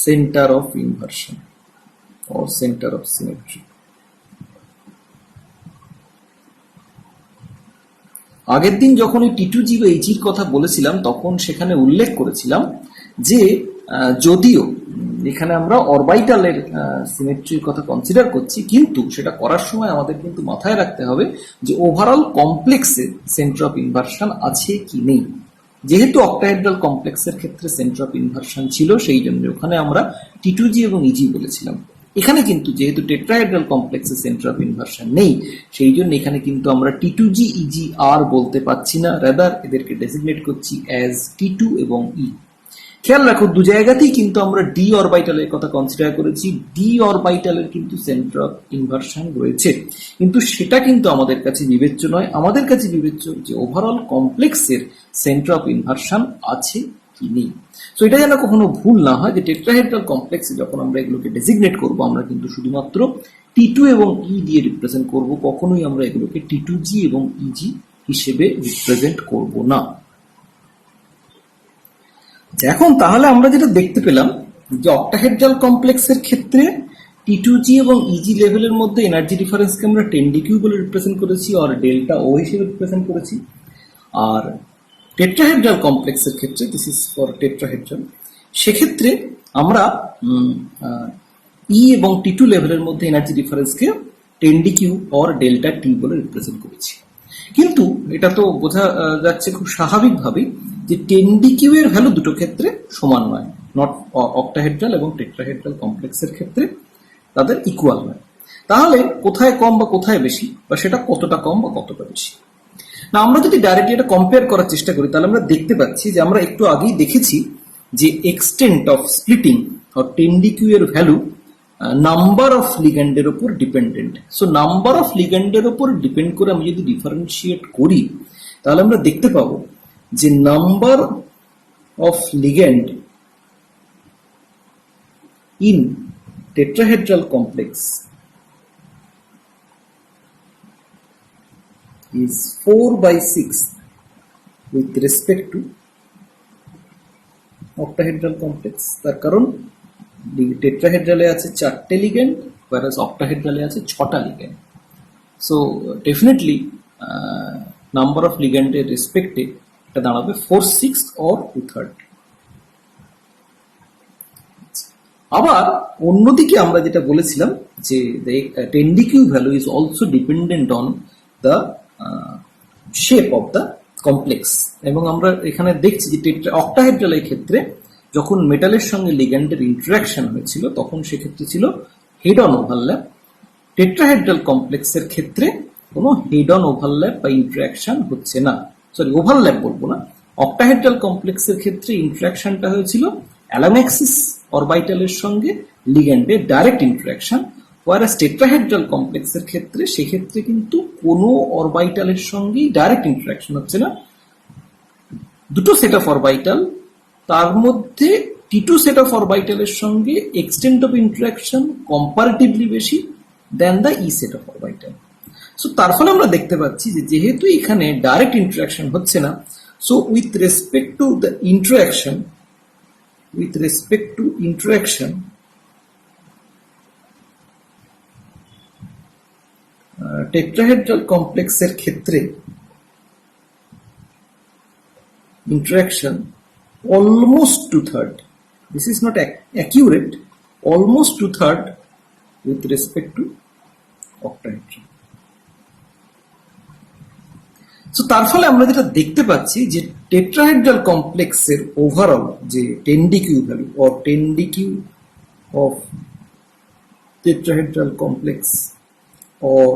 [SPEAKER 1] center of inversion or center of symmetry. আগের দিন যখন এই T2G বা EG এর কথা বলেছিলাম, তখন সেখানে উল্লেখ করেছিলাম যে যদিও এখানে আমরা অরবিটালের সিমেট্রির কথা কনসিডার করছি, কিন্তু সেটা করার সময় আমাদের কিন্তু মাথায় রাখতে হবে যে ওভারঅল কমপ্লেক্সে সেন্টার অফ ইনভার্সন আছে কি নেই। যেহেতু অক্টাহেড্রাল কমপ্লেক্সের ক্ষেত্রে সেন্টার অফ ইনভার্সন ছিল, সেই জন্য ওখানে আমরা T2G এবং ইজি বলেছিলাম। এখানে কিন্তু যেহেতু টেট্রাহেড্রাল কমপ্লেক্সে সেন্টার অফ ইনভার্সন নেই, সেই জন্য এখানে কিন্তু আমরা T2G ইজি আর বলতে পাচ্ছি না, রাদার এদেরকে ডেসিগনেট করছি অ্যাজ T2 এবং ই। খেয়াল রাখো, দু জায়গাতেই কিন্তু আমরা ডি অরবাইটালের কথা কনসিডার করেছি। ডি অরবাইটালের কিন্তু সেন্টার অফ ইনভার্সন রয়েছে, কিন্তু সেটা কিন্তু আমাদের কাছে বিবেচ্য নয়। আমাদের কাছে বিবেচ্য যে ওভারঅল কমপ্লেক্সের সেন্টার অফ ইনভার্সন আছে কি নেই। তো এটা যেন কখনো ভুল না হয় যে টেট্রাহেড্রাল কমপ্লেক্সে যখন আমরা এগুলোকে ডেসিগনেট করব, আমরা কিন্তু শুধুমাত্র T2 এবং ই দিয়ে রিপ্রেজেন্ট করব, কখনোই আমরা এগুলোকে T2G এবং ইজি হিসেবে রিপ্রেজেন্ট করব না। এখন তাহলে আমরা যেটা দেখতে পেলাম যে অক্টাহেড্রাল কমপ্লেক্সের ক্ষেত্রে T2G এবং ইজি লেভেলের মধ্যে এনার্জি ডিফারেন্সকে আমরা 10dq বলে রিপ্রেজেন্ট করেছি, আর ডেল্টা ও হিসেবে রিপ্রেজেন্ট করেছি। আর টেট্রাহেড্রাল কমপ্লেক্সের ক্ষেত্রে, দিস ইজ ফর টেট্রাহেড্রাল, সেক্ষেত্রে আমরা ই এবং T2 লেভেলের মধ্যে এনার্জি ডিফারেন্সকে 10dq অর ডেল্টা টি বলে রিপ্রেজেন্ট করেছি। কিন্তু এটা তো বোঝা যাচ্ছে খুব স্বাভাবিকভাবেই যে 10dq এর ভ্যালু দুটো ক্ষেত্রে সমান নয়, নট অক্টাহেড্রাল এবং টেট্রাহেড্রাল কমপ্লেক্সের ক্ষেত্রে তাদের ইকুয়াল নয়। তাহলে কোথায় কম বা কোথায় বেশি, বা সেটা কতটা কম বা কতটা বেশি? না, আমরা যদি ডাইরেক্টলি এটা কম্পেয়ার করার চেষ্টা করি, তাহলে আমরা দেখতে পাচ্ছি যে আমরা একটু আগেই দেখেছি যে extent of splitting or 10dq এর ভ্যালু নাম্বার অফ লিগ্যান্ডের উপর ডিপেন্ডেন্ট। সো নাম্বার অফ লিগ্যান্ডের উপর ডিপেন্ড করে আমি যদি ডিফারেন্সিয়েট করি, তাহলে আমরা দেখতে পাবো যে number of ligand in tetrahedral complex is 4/6 with respect to octahedral complex। তার কারণ টেট্রাহেড্রালে আছে 4টে লিগ্যান্ড, whereas অক্টাহেড্রালে আছে 6টা ligand. So definitely number of লিগ্যান্ডের রেসপেক্টে এটা দাঁড়াবে 4/6 or 2/3। আবার অন্যদিকে আমরা যেটা বলেছিলাম যে 10dq value is also dependent on the shape of the complex, এবং আমরা এখানে দেখছি যে অক্টাহেড্রালের ক্ষেত্রে যখন মেটালের সঙ্গে লিগ্যান্ডের ইন্টারাকশন হয়েছিল তখন সেক্ষেত্রে ছিল হেড অন ওভারল্যাপ। টেট্রাহেড্রাল কমপ্লেক্সের ক্ষেত্রে কোনো হেড অন ওভারল্যাপ বা ইন্টারাকশন হচ্ছে না, সরি ওভারল্যাপ বলবো না। অক্টাহেড্রাল কমপ্লেক্সের ক্ষেত্রে ইন্টারাকশনটা হয়েছিল অ্যালামেক্সিস অরবাইটালের সঙ্গে লিগ্যান্ডের ডাইরেক্ট ইন্টারাকশন, whereas টেট্রাহেড্রাল কমপ্লেক্সের ক্ষেত্রে সেক্ষেত্রে কিন্তু কোনো অরবাইটালের সঙ্গেই ডাইরেক্ট ইন্টারাকশন হচ্ছে না। দুটো সেট অফ অরবাইটাল, তার মধ্যে T2 সেট অফ অরবাইটালের সঙ্গে এক্সটেন্ট অফ ইন্টারাকশন কম্পারেটিভলি বেশি than the e set of orbital. So তার ফলে আমরা দেখতে পাচ্ছি যে যেহেতু এখানে ডাইরেক্ট ইন্টারাকশন হচ্ছে না, so with respect to the interaction tetrahedral কমপ্লেক্সের ক্ষেত্রে interaction almost 2/3, this is not accurate, almost 2/3 with respect to octahedral। So তার ফলে আমরা যেটা দেখতে পাচ্ছি যে টেট্রাহেড্রাল কমপ্লেক্সের ওভারঅল যে 10dq value or 10dq of tetrahedral complex or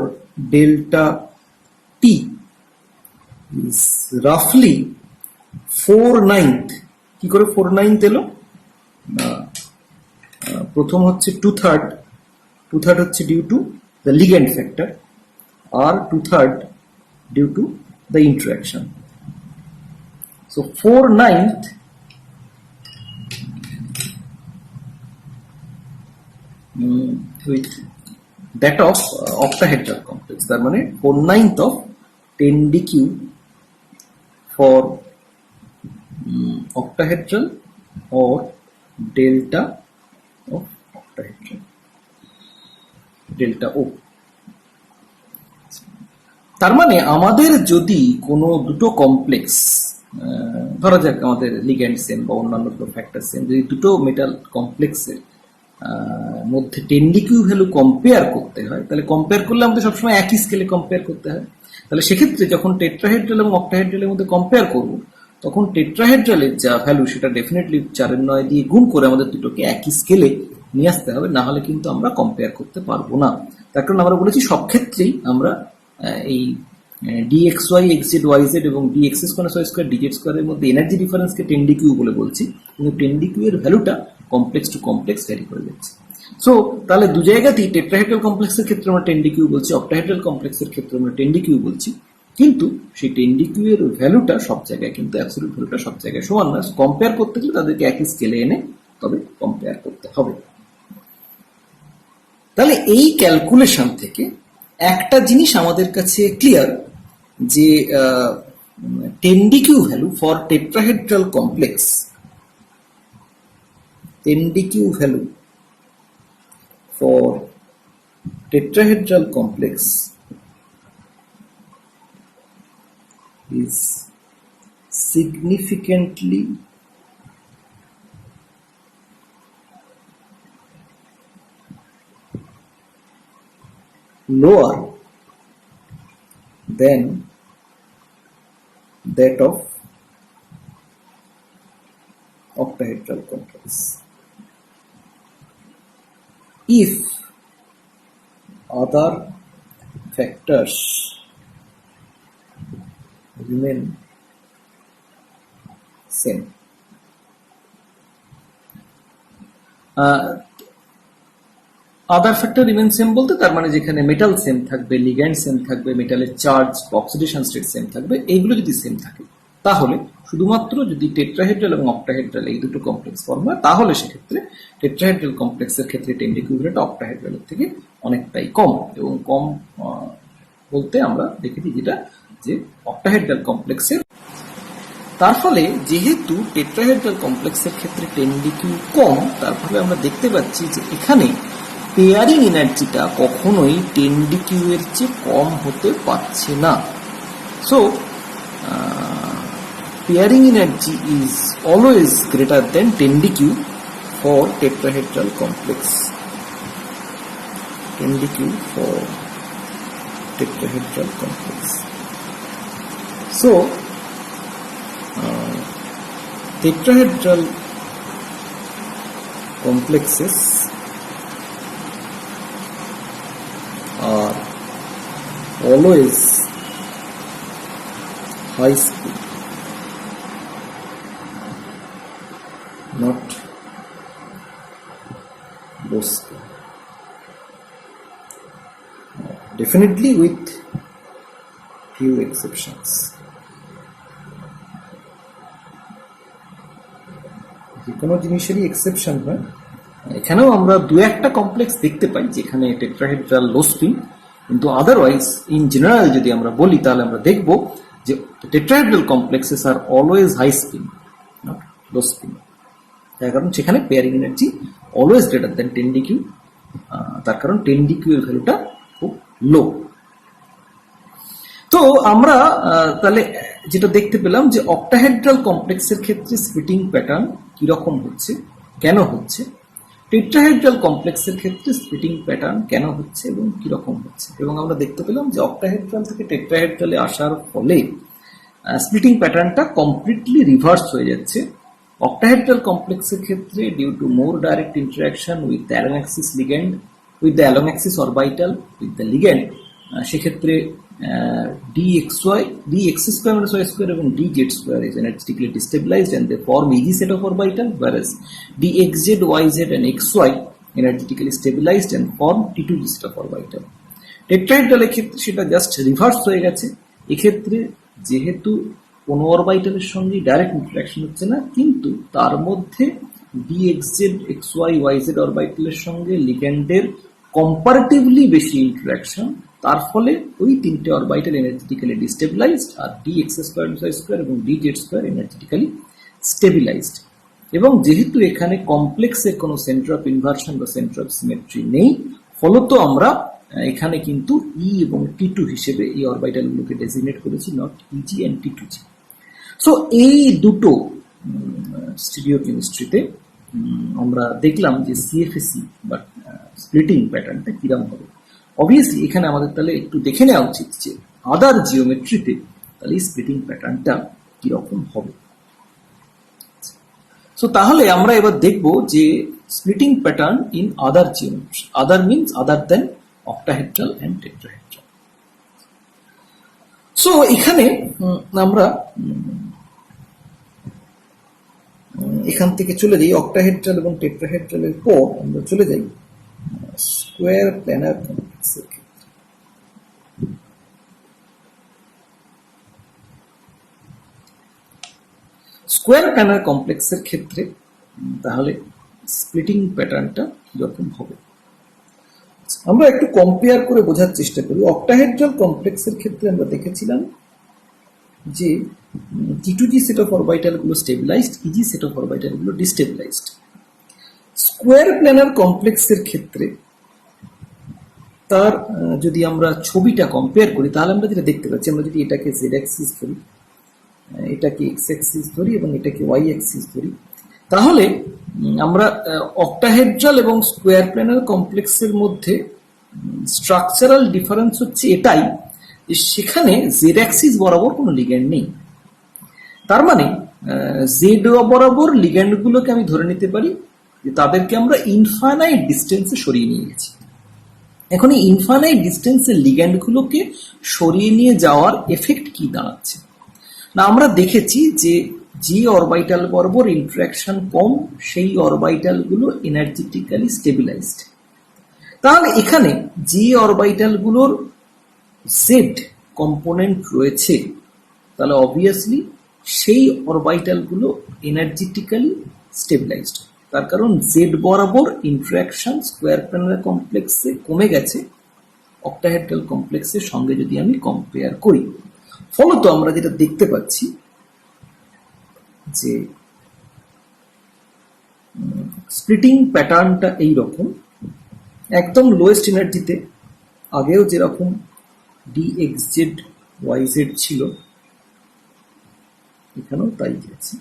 [SPEAKER 1] delta t is roughly 4/9। কি করে 4/9 এলো? প্রথম হচ্ছে 2/3 হচ্ছে due to the ligand factor, আর 2/3 due to the interaction. So 4/9 with that of octahedral complex, তার মানে 4/9 of 10dq for octahedral or delta of octahedral, delta O। তার মানে আমাদের যদি কোনো দুটো কমপ্লেক্স, ধরা যাক আমাদের লিগ্যান্ড সেম বা অন্যান্য ফ্যাক্টর সেম, যদি দুটো মেটাল কমপ্লেক্সের মধ্যে 10dq ভ্যালু কম্পেয়ার করতে হয়, তাহলে কম্পেয়ার করলে আমাদের সবসময় একই স্কেলে কম্পেয়ার করতে হয়। তাহলে সেক্ষেত্রে যখন টেট্রাহেড্রাল এবং অক্টাহেড্রালের মধ্যে কম্পেয়ার করব, তখন টেট্রাহেড্রালের যা ভ্যালু সেটা ডেফিনেটলি 4/9 দিয়ে গুণ করে আমাদের দুটোকে একই স্কেলে নিয়ে আসতে হবে, না হলে কিন্তু আমরা কম্পেয়ার করতে পারবো না। তার কারণ আমরা বলেছি সব ক্ষেত্রেই আমরা এই dxy xz yz এবং dx square y square dz স্কয়ারের মধ্যে এনার্জি ডিফারেন্সকে 10dq বলে বলছি, কিন্তু 10dq এর ভ্যালুটা কমপ্লেক্স টু কমপ্লেক্স ভ্যারি করে যাচ্ছে। সো তাহলে দু জায়গাতেই টেট্রাহেড্রাল কমপ্লেক্সের ক্ষেত্রে আমরা 10dq বলছি, অক্টাহেড্রাল কমপ্লেক্সের ক্ষেত্রে আমরা 10dq বলছি, কিন্তু সেই 10dq এর ভ্যালুটা সব জায়গায় কিন্তু অ্যাবসলিউট ভ্যালুটা সব জায়গায় সমান নয়। কম্পেয়ার করতে গেলে তাদেরকে একই স্কেলে এনে তবে কম্পেয়ার করতে হবে। তাহলে এই ক্যালকুলেশন থেকে একটা জিনিস আমাদের কাছে ক্লিয়ার যে 10dq value for tetrahedral complex, 10dq value for tetrahedral complex is significantly lower than that of octahedral complex if other factors remain same. Other factor remain same বলতে তার মানে যেখানে মেটাল সেম থাকবে, লিগ্যান্ড সেম থাকবে, মেটালের charge, oxidation state same থাকবে, এইগুলো যদি সেম থাকে তাহলে শুধুমাত্র যদি টেট্রাহেড্রাল এবং অক্টাহেড্রাল এই দুটো কমপ্লেক্স ফর্ম হয় তাহলে সেক্ষেত্রে টেট্রাহেড্রাল কমপ্লেক্সের ক্ষেত্রে 10dq ভ্যালুটা অক্টাহেড্রালের থেকে অনেকটাই কম। এবং কম বলতে আমরা দেখেছি যেটা যে অক্টাহেড্রাল কমপ্লেক্সের, তার ফলে যেহেতু টেট্রাহেড্রাল কমপ্লেক্সের ক্ষেত্রে 10dq কম, তার ফলে আমরা দেখতে পাচ্ছি যে এখানে পেয়ারিং এনার্জিটা কখনোই 10dq এর চেয়ে কম হতে পারছে না। So pairing energy is always greater than 10dq for tetrahedral complex. 10dq for tetrahedral complex. So tetrahedral complexes are always high speed, not low speed. Definitely with few exceptions. যে কোনো জিনিসেরই এক্সেপশন হয়, এখানেও আমরা দু একটা কমপ্লেক্স দেখতে পাই যেখানে টেট্রাহেড্রাল লো স্পিন, কিন্তু আদারওয়াইজ ইন জেনারেল যদি আমরা বলি তাহলে আমরা দেখব যে tetrahedral complexes are always high spin not low spin. তার কারণ সেখানে pairing energy always greater than 10dq, তার কারণ 10dq এর ভ্যালুটা খুব লো। তো আমরা তাহলে যেটা দেখতে পেলাম যে অক্টাহেড্রাল কমপ্লেক্সের ক্ষেত্রে স্প্লিটিং প্যাটার্ন কিরকম হচ্ছে, কেন হচ্ছে, টেট্রাহেড্রাল কমপ্লেক্সের ক্ষেত্রে স্প্লিটিং প্যাটার্ন কেন হচ্ছে এবং কিরকম হচ্ছে। এবং আমরা দেখতে পেলাম যে অক্টাহেড্রাল থেকে টেট্রাহেড্রালে আসার ফলে স্প্লিটিং প্যাটার্নটা কমপ্লিটলি রিভার্স হয়ে যাচ্ছে। অক্টাহেড্রাল কমপ্লেক্সের ক্ষেত্রে due to more direct interaction with the along axis ligand, with the along axis orbital with the ligand, সেক্ষেত্রে dx square minus y square এবং dz square is energetically destabilized and they form easy set of orbital, whereas dxz, yz and xy energetically stabilized and form t2g set of orbital. টেট্রাহেড্রালের ক্ষেত্রে সেটা just reverse হয়ে গেছে। এক্ষেত্রে যেহেতু কোনো অরবিটালের সঙ্গে ডাইরেক্ট ইন্টারাকশন হচ্ছে না, কিন্তু তার মধ্যে dxz, xy, yz অরবিটালের সঙ্গে লিগ্যান্ডের কম্পারেটিভলি বেশি ইন্টারাকশন, তার ফলে ওই তিনটে অরবিটাল এনার্জেটিক্যালি ডিস্টেবিলাইজড আর dx স্কয়ার y স্কয়ার এবং dz স্কয়ার এনার্জেটিক্যালি স্টেবিলাইজড। এবং যেহেতু এখানে কমপ্লেক্সের কোনো সেন্টার অফ ইনভার্সন বা সেন্টার অফ সিমেট্রি নেই, ফলত আমরা এখানে কিন্তু ই এবং টি2 হিসেবে এই অরবিটালগুলোকে ডেজিগনেট করেছি, নট ইজি অ্যান্ড টি2জি। সো এই দুটো স্টিরিওকেমিস্ট্রিতে আমরা দেখলাম যে সিএফএসি বা স্প্লিটিং প্যাটার্নটা কিরকম হবে। অবভিয়াসলি এখানে আমাদের তাহলে একটু দেখে নেওয়া উচিত যে আদার জিওমেট্রিতে তাহলে স্প্লিটিং প্যাটার্নটা কিরকম হবে। সো তাহলে আমরা এবার দেখব যে splitting pattern in other geometry. Other means other than octahedral and tetrahedral. So এখানে আমরা এখান থেকে চলে যাই অক্টাহেড্রাল এবং টেট্রাহেড্রালের পর আমরা চলে যাই স্কোয়ার প্ল্যানার কমপ্লেক্সের ক্ষেত্রে। স্কোয়ার প্ল্যানার কমপ্লেক্সের ক্ষেত্রে তাহলে স্প্লিটিং প্যাটার্নটা কিরকম হবে আমরা একটু কম্পেয়ার করে বোঝার চেষ্টা করি। অক্টাহেড্রাল কমপ্লেক্সের ক্ষেত্রে আমরা দেখেছিলাম যে T2G সেট অফ অরবিটাল গুলো stabilised, EG set of orbital গুলো ডিস্টেবিলাইজড। স্কোয়ার প্ল্যানার কমপ্লেক্সের ক্ষেত্রে তার যদি আমরা ছবিটা কম্পেয়ার করি তাহলে আমরা যেটা দেখতে পাচ্ছি, আমরা যদি এটাকে জেড অ্যাক্সিস ধরি, এটাকে এক্স অ্যাক্সিস ধরি এবং এটাকে ওয়াই অ্যাক্সিস ধরি, তাহলে আমরা অক্টাহেড্রাল এবং স্কোয়ার প্ল্যানার কমপ্লেক্সের মধ্যে স্ট্রাকচারাল ডিফারেন্স হচ্ছে এটাই যে সেখানে জেড অ্যাক্সিস বরাবর কোনো লিগ্যান্ড নেই। তার মানে জেড বরাবর লিগ্যান্ডগুলোকে আমি ধরে নিতে পারি যে তাদেরকে আমরা ইনফাইনাইট ডিস্টেন্সে সরিয়ে নিয়ে গেছি। এখন এই ইনফাইনাইট ডিস্টেন্সের লিগ্যান্ডগুলোকে সরিয়ে নিয়ে যাওয়ার এফেক্ট কি দাঁড়াচ্ছে না, আমরা দেখেছি যে অরবিটাল বরাবর ইন্টারাকশন কম সেই অরবিটালগুলো এনার্জেটিক্যালি স্টেবিলাইজড। তাহলে এখানে যে অরবিটালগুলোর জেড কম্পোনেন্ট রয়েছে তাহলে অবভিয়াসলি সেই অরবিটালগুলো এনার্জেটিক্যালি স্টেবিলাইজড। তার কারণ জেড বরাবর ইন্টারাকশন স্কোয়ার প্ল্যানার কমপ্লেক্সে কমে গেছে অক্টাহেড্রাল কমপ্লেক্সের সঙ্গে যদি আমি কম্পেয়ার করি। ফলত আমরা যেটা দেখতে পাচ্ছি যে স্প্লিটিং প্যাটার্নটা এইরকম, একদম লোয়েস্ট এনার্জিতে আগেও যেরকম dxz yz ছিল এখানেও তাই আছে।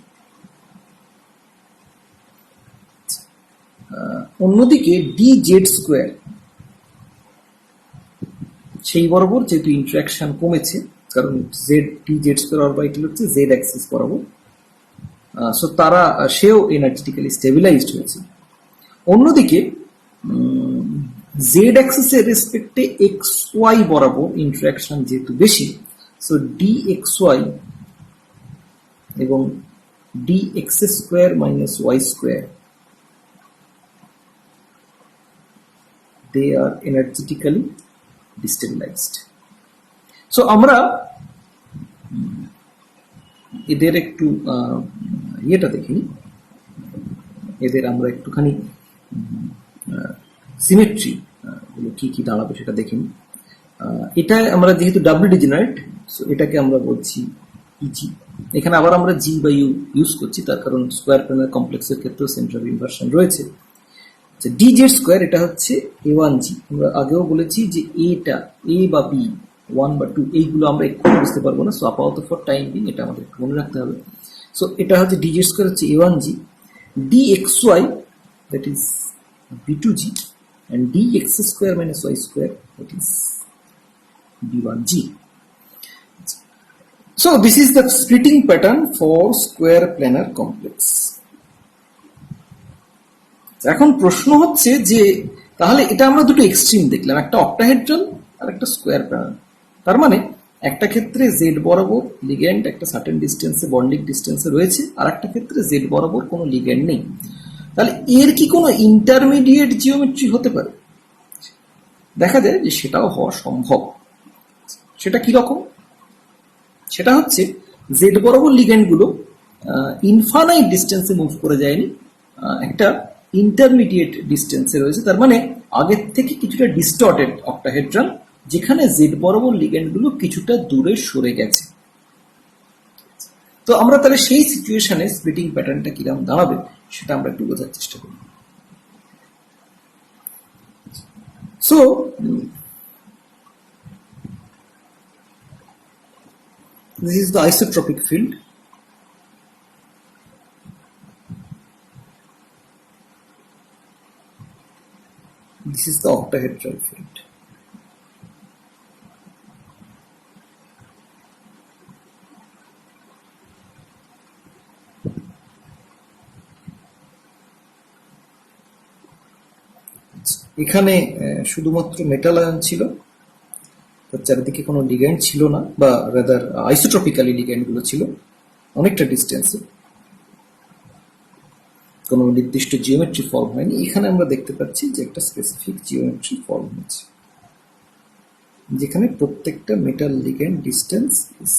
[SPEAKER 1] অন্যদিকে dz স্কোয়ার সেই বরাবর যেহেতু ইন্টারাকশন কমেছে, কারণ জেড dz স্কোয়ার অরবিটাল হচ্ছে জেড অ্যাক্সিস বরাবর, সো তারা সেও এনার্জেটিক্যালি স্টেবিলাইজড হয়েছে। অন্যদিকে জেড অ্যাক্সিসের রেসপেক্টে এক্স ওয়াই বরাবর ইন্টারাকশন যেহেতু বেশি, সো dxy এবং dx square minus y square they are energetically destabilized. So আমরা এদের একটু ইয়েটা দেখিনি, এদের আমরা একটুখানি সিমেট্রি গুলো কি কি দাঁড়াবে সেটা দেখিনি। এটা আমরা যেহেতু ডাবল ডিজেনারেট, সো এটাকে আমরা বলছি ইজি। এখানে আবার আমরা জি বা ইউ ইউজ করছি, তার কারণ স্কোয়ার প্ল্যানার কমপ্লেক্সের ক্ষেত্রেও সেন্টার অফ ইনভার্সন রয়েছে। ডিজেড স্কোয়ার এটা হচ্ছে a1g। আমরা আগেও বলেছি যে এটা এ বা বি, 1 বা 2 এইগুলো আমরা একটু বুঝতে পারবো না, সো আপাতত ফর টাইম বিং এটা আমাদের একটু মনে রাখতে হবে। সো এটা হচ্ছে ডিজেড স্কোয়ার হচ্ছে a1g, dxy that is b2g and dx square minus y square that is b1g. So this is the splitting pattern for square planar complex. এখন প্রশ্ন হচ্ছে যে তাহলে এটা আমরা দুটো এক্সট্রিম দেখলাম, একটা অক্টাহেড্রাল আর একটা স্কোয়ার প্ল্যানার। তার মানে একটা ক্ষেত্রে জেড বরাবর লিগ্যান্ড একটা সার্টেন ডিস্টেন্সে বন্ডিং ডিস্টেন্সে রয়েছে, আর একটা ক্ষেত্রে জেড বরাবর কোনো লিগ্যান্ড নেই। তাহলে এর কি কোনো ইন্টারমিডিয়েট জিওমেট্রি হতে পারে? দেখা যায় যে সেটাও হওয়া সম্ভব। সেটা কি রকম? সেটা হচ্ছে জেড বরাবর লিগ্যান্ডগুলো ইনফাইনাইট ডিস্টেন্সে মুভ করে যায়নি, একটা ইন্টারমিডিয়েট ডিস্টেন্সে রয়েছে। তার মানে আগের থেকে কিছুটা ডিস্টর্টেড অক্টাহেড্রাল, যেখানে জেড বরাবর লিগ্যান্ডগুলো কিছুটা দূরে সরে গেছে। তো আমরা তাহলে সেই সিচুয়েশনে স্প্লিটিং প্যাটার্নটা কিরকম দাঁড়াবে সেটা আমরা একটু বোঝার চেষ্টা করি। So this is the isotropic field. This is the octahedral field. এখানে শুধুমাত্র মেটাল আয়ন ছিল, তার চারিদিকে কোনো লিগ্যান্ড ছিল না, বা রাদার আইসোট্রপিক্যালি লিগ্যান্ড গুলো ছিল অনেকটা ডিস্টেন্সে, কোনো নির্দিষ্ট জিওমেট্রি ফর্ম হয়নি। এখানে আমরা দেখতে পাচ্ছি যে একটা স্পেসিফিক জিওমেট্রি ফর্ম হয়েছে, যেখানে প্রত্যেকটা metal ligand distance is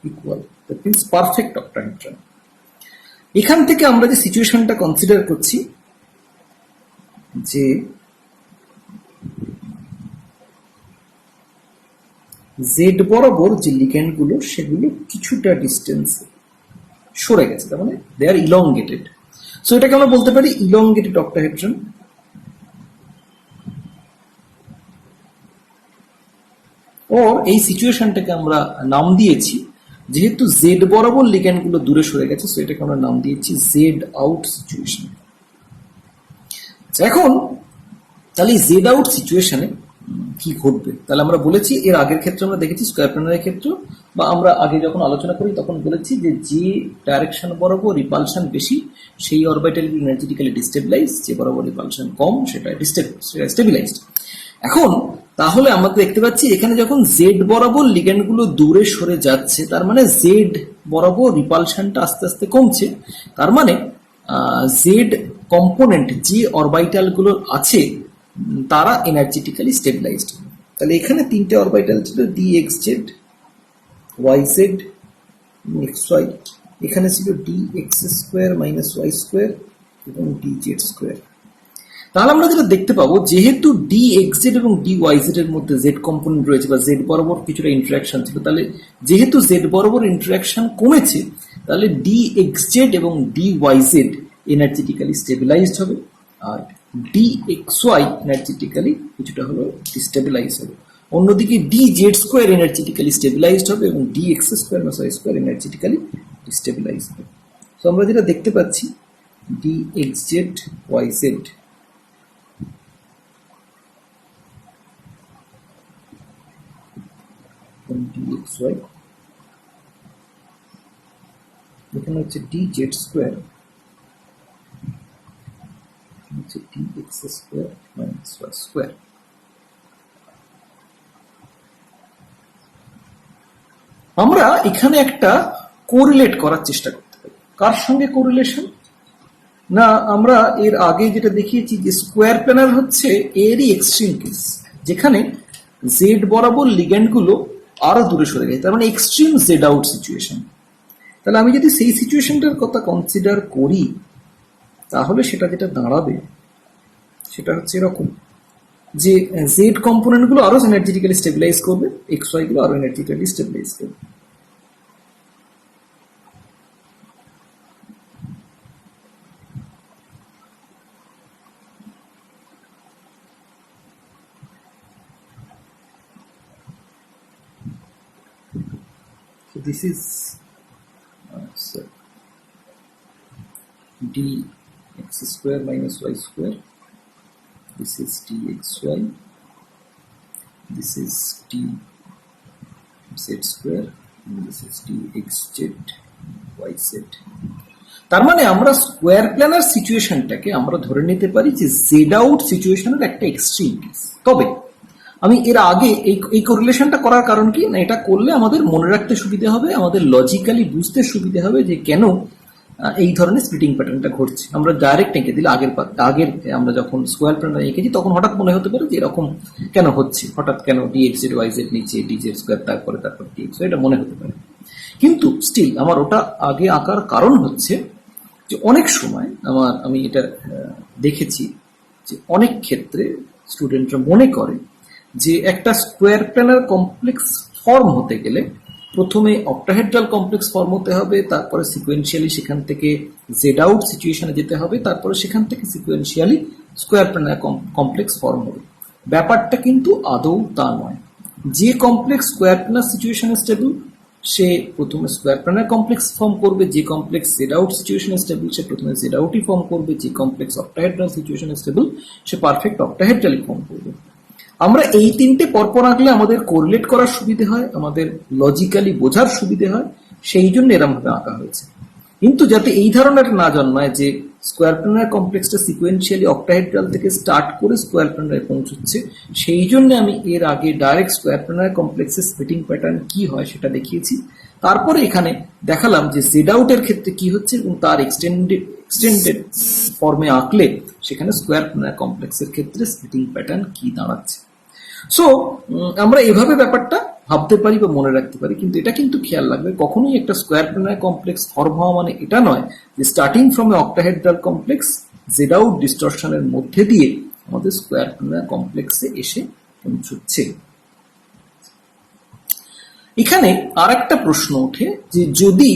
[SPEAKER 1] equal, that means perfect octahedron. এখান থেকে আমরা যে সিচুয়েশনটা কনসিডার করছি, যে জেড বরাবর যে লিগ্যান্ড গুলো সেগুলো কিছুটা ডিস্টেন্স সরে গেছে, তার মানে দে আর ইলংগেটেড। সো এটাকে আমরা বলতে পারি ইলংগেটেড অক্টাহেড্রান। ও এই সিচুয়েশনটাকে আমরা নাম দিয়েছি, যেহেতু জেড বরাবর লিগ্যান্ড গুলো দূরে সরে গেছে, সো এটাকে আমরা নাম দিয়েছি জেড আউট সিচুয়েশন। এখন তাহলে জেড আউট সিচুয়েশনে কি ঘটবে? তাহলে আমরা বলেছি, এর আগের ক্ষেত্রে আমরা দেখেছি স্কয়ার প্ল্যানারের ক্ষেত্রে, বা আমরা আগে যখন আলোচনা করি তখন বলেছি যে ডাইরেকশন বরাবর রিপালশন বেশি সেই অরবিটাল এনার্জেটিক্যালি ডিস্টেবিলাইজ, যে বরাবর রিপালশন কম সেটা স্টেবিলাইজড। এখন তাহলে আমরা দেখতে পাচ্ছি এখানে যখন জেড বরাবর লিগ্যান্ড গুলো দূরে সরে যাচ্ছে, তার মানে জেড বরাবর রিপালশনটা আস্তে আস্তে কমছে, তার মানে জেড কম্পোনেন্ট যে অরবিটাল গুলো আছে তারা এনার্জেটিক্যালি স্টেবিলাইজড। তাহলে এখানে তিনটে অরবিটাল ছিল, d x z, y z, x y. এখানে ছিল d x square minus y square এবং ডি জেড স্কোয়ার। তাহলে আমরা যেটা দেখতে পাবো, যেহেতু ডি এক্স জেড এবং ডি ওয়াই জেড এর মধ্যে জেড কম্পোনেন্ট রয়েছে, বা জেড বরাবর কিছুটা ইন্টারাকশন ছিল, তাহলে যেহেতু জেড বরাবর ইন্টারাকশন কমেছে, তাহলে ডি এক্স জেড এবং d y z energetically stabilized হবে, আর ডি এক্স ওয়াই এনার্জেটিক্যালি কিছুটা হলো ডিস্টেবিলাইজ হবে। অন্যদিকে d z square energetically stabilized হবে এবং d x square minus y square energetically destabilize হবে। তো আমরা যেটা দেখতে পাচ্ছি, d x z y z dxy, এখানে হচ্ছে ডি জেড স্কোয়ার, হচ্ছে d x square minus y square. আমরা এখানে একটা কোরিলেট করার চেষ্টা করতে পারি। কার সঙ্গে কোরিলেশন? না, আমরা এর আগে যেটা দেখিয়েছি যে স্কোয়ার প্ল্যানার হচ্ছে এরই এক্সট্রিম কেস, যেখানে জেড বরাবর লিগ্যান্ড গুলো আরো দূরে সরে গেছে, তার মানে এক্সট্রিম জেড আউট সিচুয়েশন। তাহলে আমি যদি সেই সিচুয়েশনটার কথা কনসিডার করি, তাহলে সেটা যেটা দাঁড়াবে সেটা হচ্ছে এরকম, যে জেড কম্পোনেন্ট গুলো আরো এনার্জেটিক্যালি স্টেবিলাইজ করবে, এক্স ওয়াই গুলো আরো এনার্জেটিক্যালি স্টেবিলাইজ করবে। So this is so dx square minus y square. This is dxy. This is dz square. And this is dxz yz. তার মানে আমরা স্কোয়ার প্ল্যানার সিচুয়েশনটাকে আমরা ধরে নিতে পারি যে জেড আউট সিচুয়েশনের একটা এক্সট্রিম কেস। তবে আমি এর আগে এই কোরিলেশনটা করার কারণ কি না, এটা করলে আমাদের মনে রাখতে সুবিধা হবে, আমাদের লজিক্যালি বুঝতে সুবিধা হবে যে কেন এই ধরনের স্প্লিটিং প্যাটার্নটা ঘটছে। আমরা ডাইরেক্ট এঁকে দিলে আগের আমরা যখন স্কোয়ার প্ল্যানার এঁকেছি তখন হঠাৎ মনে হতে পারে যে এরকম কেন হচ্ছে, হঠাৎ কেন ডিএক্স জেড ওয়াই জেড নিচে ডিজেড স্কোয়ার তারপর ডিএক্স, এটা মনে হতে পারে। কিন্তু স্টিল আমার ওটা আগে আঁকার কারণ হচ্ছে যে অনেক সময় আমি এটা দেখেছি যে অনেক ক্ষেত্রে স্টুডেন্টরা মনে করে যে একটা স্কোয়ার প্ল্যানার কমপ্লেক্স ফর্ম হতে গেলে প্রথমে অক্টাহেড্রাল কমপ্লেক্স ফর্ম হতে হবে, তারপরে সিকোয়েন্সিয়ালি সেখান থেকে জেড আউট সিচুয়েশনে যেতে হবে, তারপরে সেখান থেকে sequentially square planar complex form হবে। ব্যাপারটা কিন্তু আদৌ তা নয়। যে কমপ্লেক্স স্কোয়ার প্ল্যানার সিচুয়েশনে স্টেবল সে প্রথমে স্কোয়ার প্ল্যানার কমপ্লেক্স ফর্ম করবে, যে কমপ্লেক্স জেড আউট সিচুয়েশনে স্টেবল সে প্রথমে জেড আউটই ফর্ম করবে, যে কমপ্লেক্স অক্টাহেড্রাল সিচুয়েশনে স্টেবল সে পারফেক্ট অক্টাহেড্রালি ফর্ম করবে। আমরা এই তিনটে পরপর আঁকলে আমাদের কোরিলেট করার সুবিধে হয়, আমাদের লজিক্যালি বোঝার সুবিধে হয়, সেই জন্য এরকম ভাবে আঁকা হয়েছে। কিন্তু যাতে এই ধারণাটা না জন্মায় যে স্কোয়ার প্ল্যানার কমপ্লেক্সটা সিকোয়েন্সিয়ালি অক্টাহেড্রাল থেকে স্টার্ট করে স্কোয়ার প্ল্যানারে পৌঁছচ্ছে, সেই জন্য আমি এর আগে ডাইরেক্ট স্কোয়ার প্ল্যানার কমপ্লেক্সের স্প্লিটিং প্যাটার্ন কি হয় সেটা দেখিয়েছি। তারপরে এখানে দেখালাম যে জেড আউটের ক্ষেত্রে কি হচ্ছে এবং তার এক্সটেন্ডেড ফর্মে আঁকলে সেখানে স্কোয়ার প্ল্যানার কমপ্লেক্সের ক্ষেত্রে স্প্লিটিং প্যাটার্ন কি দাঁড়াচ্ছে। সো আমরা এভাবে ব্যাপারটা ভাবতে পারি বা মনে রাখতে পারি, কিন্তু এটা কিন্তু খেয়াল রাখবে কখনোই একটা স্কোয়ার প্ল্যানার কমপ্লেক্স ফর্ম হওয়া মানে এটা নয় যে starting from a octahedral complex z out ডিস্টরশনের মধ্যে দিয়ে আমাদের স্কোয়ার প্ল্যানার কমপ্লেক্সে এসে পৌঁছচ্ছে। এখানে আর একটা প্রশ্ন ওঠে যে যদি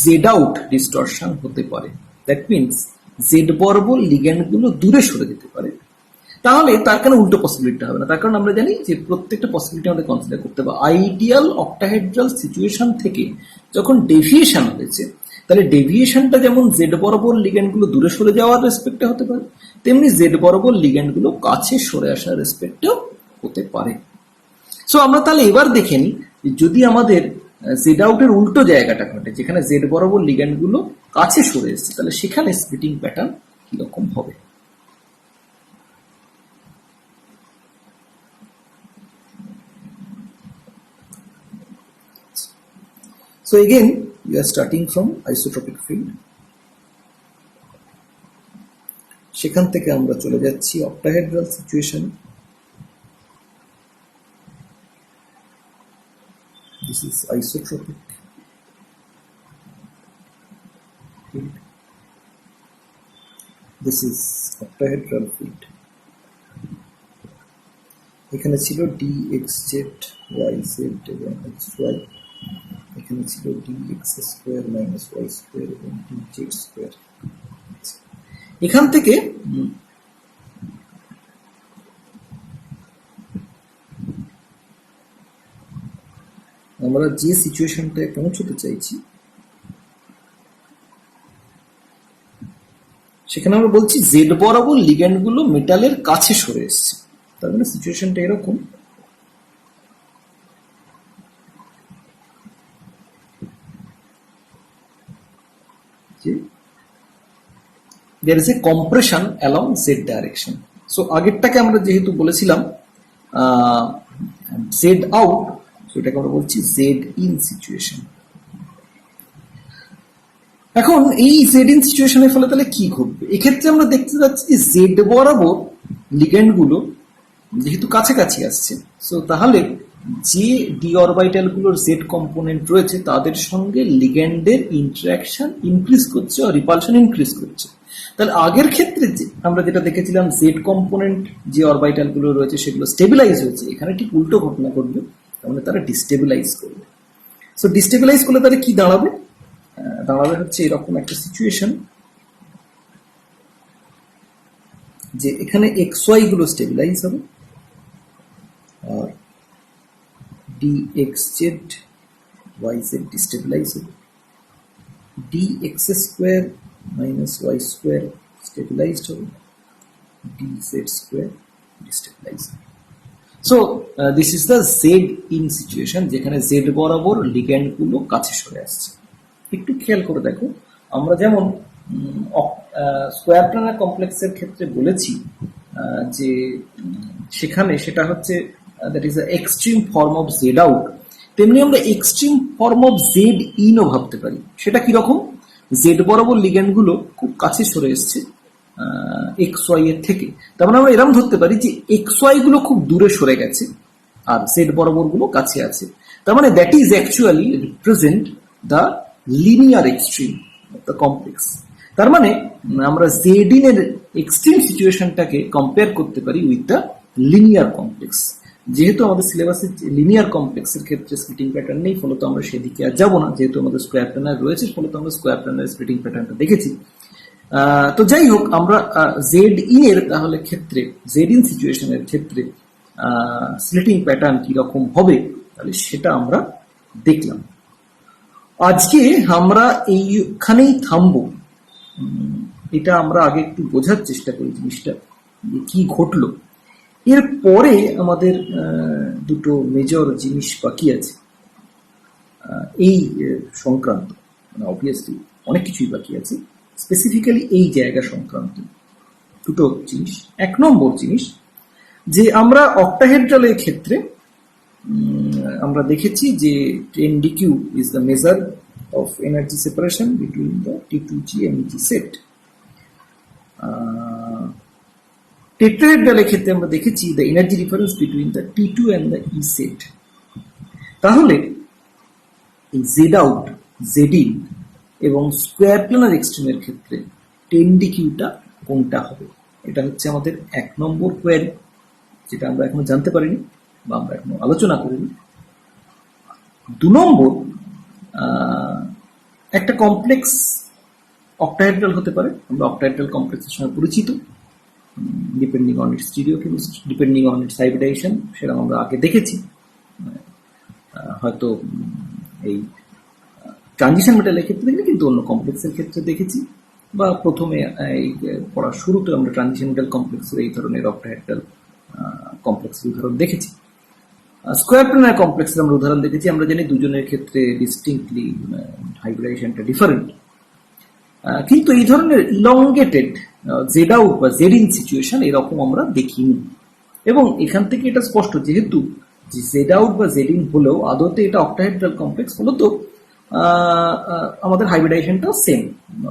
[SPEAKER 1] জেড আউট ডিস্টরশন হতে পারে, দ্যাট মিনস জেড বরাবর লিগ্যান্ডগুলো দূরে সরে যেতে পারে, তাহলে তার কারণে উল্টো পসিবিলিটি হবে না। তার কারণ আমরা জানি যে প্রত্যেকটা পসিবিলিটি আমাদের কনসিডার করতে হবে। আইডিয়াল অক্টাহেড্রাল সিচুয়েশন থেকে যখন ডেভিয়েশন হয়েছে, তাহলে ডেভিয়েশনটা যেমন জেড বরাবর লিগ্যান্ডগুলো দূরে সরে যাওয়ার রেসপেক্টে হতে পারে, তেমনি জেড বরাবর লিগ্যান্ডগুলো কাছে সরে আসার রেসপেক্টেও হতে পারে। সো আমরা তাহলে এবার দেখে নিই যদি আমাদের জেড আউটের উল্টো জায়গাটা ঘটে, যেখানে জেড বরাবর লিগ্যান্ডগুলো কাছে সরে এসেছে, তাহলে সেখানে স্প্লিটিং প্যাটার্ন কিরকম হবে। So again, we are starting from isotropic field. সেখান থেকে আমরা চলে যাচ্ছি octahedral situation. This is isotropic field. This is octahedral field. এখানে ছিল dxz, yz এবং xy। এখানে ছিল dx square minus y square এবং dz স্কোয়ার। এখান থেকে আমরা যে সিচুয়েশনটায় পৌঁছতে চাইছি সেখানে আমরা বলছি জেড বরাবর লিগ্যান্ডগুলো মেটালের কাছে সরে এসছে। তার মানে সিচুয়েশনটা এরকম যে there is a compression along z direction. So আগেরটাকে আমরা যেহেতু বলেছিলাম z out, so এটাকে আমরা বলছি z in situation। এখন এই z in সিচুয়েশনের ফলে তাহলে কি ঘটবে? এক্ষেত্রে আমরা দেখতে পাচ্ছি যে z বরাবর লিগ্যান্ডগুলো যেহেতু কাছাকাছি আসছে, সো তাহলে যে ডি অরবিটাল গুলোর জেড কম্পোনেন্ট রয়েছে তাদের সঙ্গে লিগ্যান্ডের ইন্টারঅ্যাকশন ইনক্রিজ করছে আর রিপালশন ইনক্রিজ করছে। তাহলে আগের ক্ষেত্রে আমরা যেটা দেখেছিলাম জেড কম্পোনেন্ট যে অরবিটাল গুলো রয়েছে সেগুলো স্টেবিলাইজ হয়েছে, এখানে ঠিক উল্টো ঘটনা ঘটবে, তার মানে তারা ডিস্টেবিলাইজ করবে। সো ডিস্টেবিলাইজ করলে তাহলে কি দাঁড়াবে? দাঁড়াবে হচ্ছে এরকম একটা সিচুয়েশন যে এখানে এক্স ওয়াই গুলো স্টেবিলাইজ হবে আর dxz yz ডিস্টেবিলাইজ হবে, dx square minus y square stabilized হবে, dz স্কোয়ার ডিস্টেবিলাইজ হবে। So this is the z in situation, যেখানে জেড বরাবর লিগ্যান্ড গুলো কাছে সরে আসছে। একটু খেয়াল করে দেখো, আমরা যেমন স্কোয়ার প্ল্যানার কমপ্লেক্সের ক্ষেত্রে বলেছি যে সেখানে সেটা হচ্ছে that is extreme form of z out, তেমনি আমরা এক্সট্রিম ফর্ম অফ জেড ইনও ভাবতে পারি। সেটা কিরকম? জেড বরাবর লিগ্যান্ড গুলো খুব কাছে সরে এসছে এক্স ওয়াই এর থেকে, তার মানে আমরা এরকম ধরতে পারি যে এক্স ওয়াই গুলো খুব দূরে সরে গেছে আর জেড বরাবর গুলো কাছে আছে। তার মানে that is actually represent the linear extreme of the complex. তার মানে আমরা জেড ইন এর এক্সট্রিম সিচুয়েশনটাকে কম্পেয়ার করতে পারি উইথ দ্য লিনিয়ার কমপ্লেক্স। যেহেতু আমাদের সিলেবাসে লিনিয়ার কমপ্লেক্সের ক্ষেত্রে স্প্লিটিং প্যাটার্ন নেই, ফলত আমরা সেদিকে আর যাবো না। যেহেতু আমাদের স্কোয়ার প্ল্যানার রয়েছে, ফলত আমরা স্কোয়ার প্ল্যানার স্প্লিটিং প্যাটার্নটা দেখেছি। তো যাই হোক, আমরা জেড ইন এর তাহলে ক্ষেত্রে জেড ইন সিচুয়েশনের ক্ষেত্রে স্প্লিটিং প্যাটার্ন কিরকম হবে তাহলে সেটা আমরা দেখলাম। আজকে আমরা এইখানেই থামবো। এটা আমরা আগে একটু বোঝার চেষ্টা করি জিনিসটা কি ঘটলো। এর পরে আমাদের দুটো মেজর জিনিস বাকি আছে এই সংক্রান্ত, মানে অবভিয়াসলি অনেক কিছুই বাকি আছে। স্পেসিফিক্যালি এই জায়গা সংক্রান্ত দুটো জিনিস। এক নম্বর জিনিস যে আমরা অক্টাহেড্রালের ক্ষেত্রে আমরা দেখেছি যে 10dq is the measure of energy separation between the T2G and G set. টেট্রাহেড্রালের ক্ষেত্রে আমরা দেখেছি the energy difference between the T2 and the E set. তাহলে এই Z out, Z in এবং স্কোয়ার প্ল্যানার এক্সট্রিমের ক্ষেত্রে 10dqটা কোনটা হবে, এটা হচ্ছে আমাদের এক নম্বর কোয়েরি, যেটা আমরা এখনো জানতে পারিনি বা আমরা এখনো আলোচনা করিনি। দু নম্বর, একটা কমপ্লেক্স অক্টাহেড্রাল হতে পারে, আমরা অক্টাহেড্রাল কমপ্লেক্সের সঙ্গে পরিচিত, depending on its stereochemistry, depending on its hybridisation, সেটা আমরা আগে দেখেছি। হয়তো এই ট্রানজিশন মেটালের ক্ষেত্রে দেখি, কিন্তু অন্য কমপ্লেক্সের ক্ষেত্রে দেখেছি, বা প্রথমে এই পড়ার শুরুতে আমরা ট্রানজিশন মেটাল কমপ্লেক্সের এই ধরনের অক্টাহেড্রাল কমপ্লেক্সের উদাহরণ দেখেছি। স্কোয়ার প্ল্যানার কমপ্লেক্সের আমরা উদাহরণ দেখেছি। আমরা জানি দুজনের ক্ষেত্রে ডিস্টিংক্টলি হাইব্রিডাইজেশনটা ডিফারেন্ট, কিন্তু এই ধরনের ইলংগেটেড জেড আউট বা জেড ইন সিচুয়েশন এরকম আমরা দেখিনি। এবং এখান থেকে এটা স্পষ্ট, যেহেতু জেড আউট বা জেড ইন হলেও আদতে এটা অক্টাহেড্রাল কমপ্লেক্স, ফলত আমাদের হাইব্রিডাইজেশনটা সেম।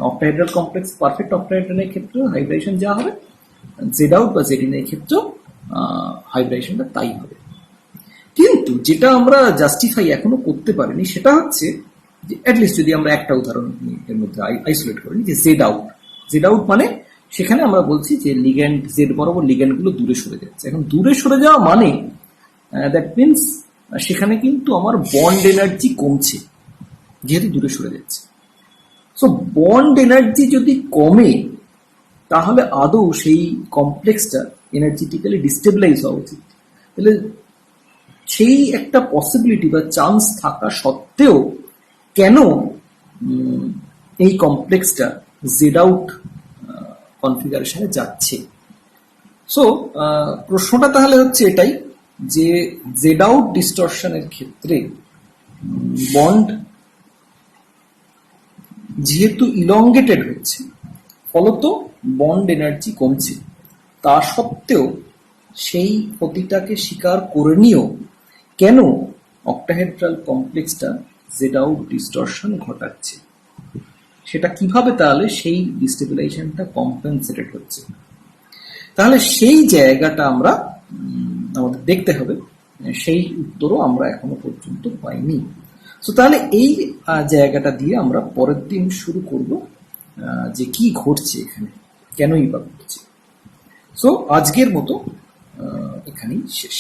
[SPEAKER 1] অক্টাহেড্রাল কমপ্লেক্স পারফেক্ট অক্টাহেড্রালের ক্ষেত্রে হাইব্রিডাইজেশন যা হবে, জেড আউট বা জেড ইন এর ক্ষেত্রেও হাইব্রিডাইজেশনটা তাই হবে। কিন্তু যেটা আমরা জাস্টিফাই এখনো করতে পারিনি সেটা হচ্ছে যে অ্যাটলিস্ট যদি আমরা একটা উদাহরণ এর মধ্যে আইসোলেট করি, যে জেড আউট। জেড আউট মানে সেখানে আমরা বলছি যে লিগ্যান্ড জেড বরাবর লিগ্যান্ডগুলো দূরে সরে যাচ্ছে। এখন দূরে সরে যাওয়া মানে দ্যাট মিনস সেখানে কিন্তু আমার বন্ড এনার্জি কমছে, যেহেতু দূরে সরে যাচ্ছে। সো বন্ড এনার্জি যদি কমে, তাহলে আদৌ সেই কমপ্লেক্সটা এনার্জেটিক্যালি ডিস্টেবিলাইজ হওয়া উচিত। তাহলে সেই একটা পসিবিলিটি বা চান্স থাকা সত্ত্বেও কেন এই কমপ্লেক্সটা জেড আউট কনফিগারেশনে যাচ্ছে? সো প্রশ্নটা তাহলে হচ্ছে এটাই, যে জেড আউট ডিস্টরশনের ক্ষেত্রে বন্ড যেহেতু ইলংগেটেড হচ্ছে, ফলত বন্ড এনার্জি কমছে, তা সত্ত্বেও সেই ক্ষতিটাকে স্বীকার করে নিয়েও কেন অক্টাহেড্রাল কমপ্লেক্সটা জেড আউট ডিস্টরশন ঘটাচ্ছে, সেটা কিভাবে তাহলে সেই ডিস্টেবিলাইজেশনটা কম্পেনসেটেড হচ্ছে। তাহলে সেই জায়গাটা আমরা আমাদের দেখতে হবে, সেই উত্তরও আমরা এখনো পর্যন্ত পাইনি। সো তাহলে এই জায়গাটা দিয়ে আমরা পরের দিন শুরু করব, যে কি ঘটছে এখানে, কেনই বা ঘটছে। সো আজকের মতো এখানেই শেষ।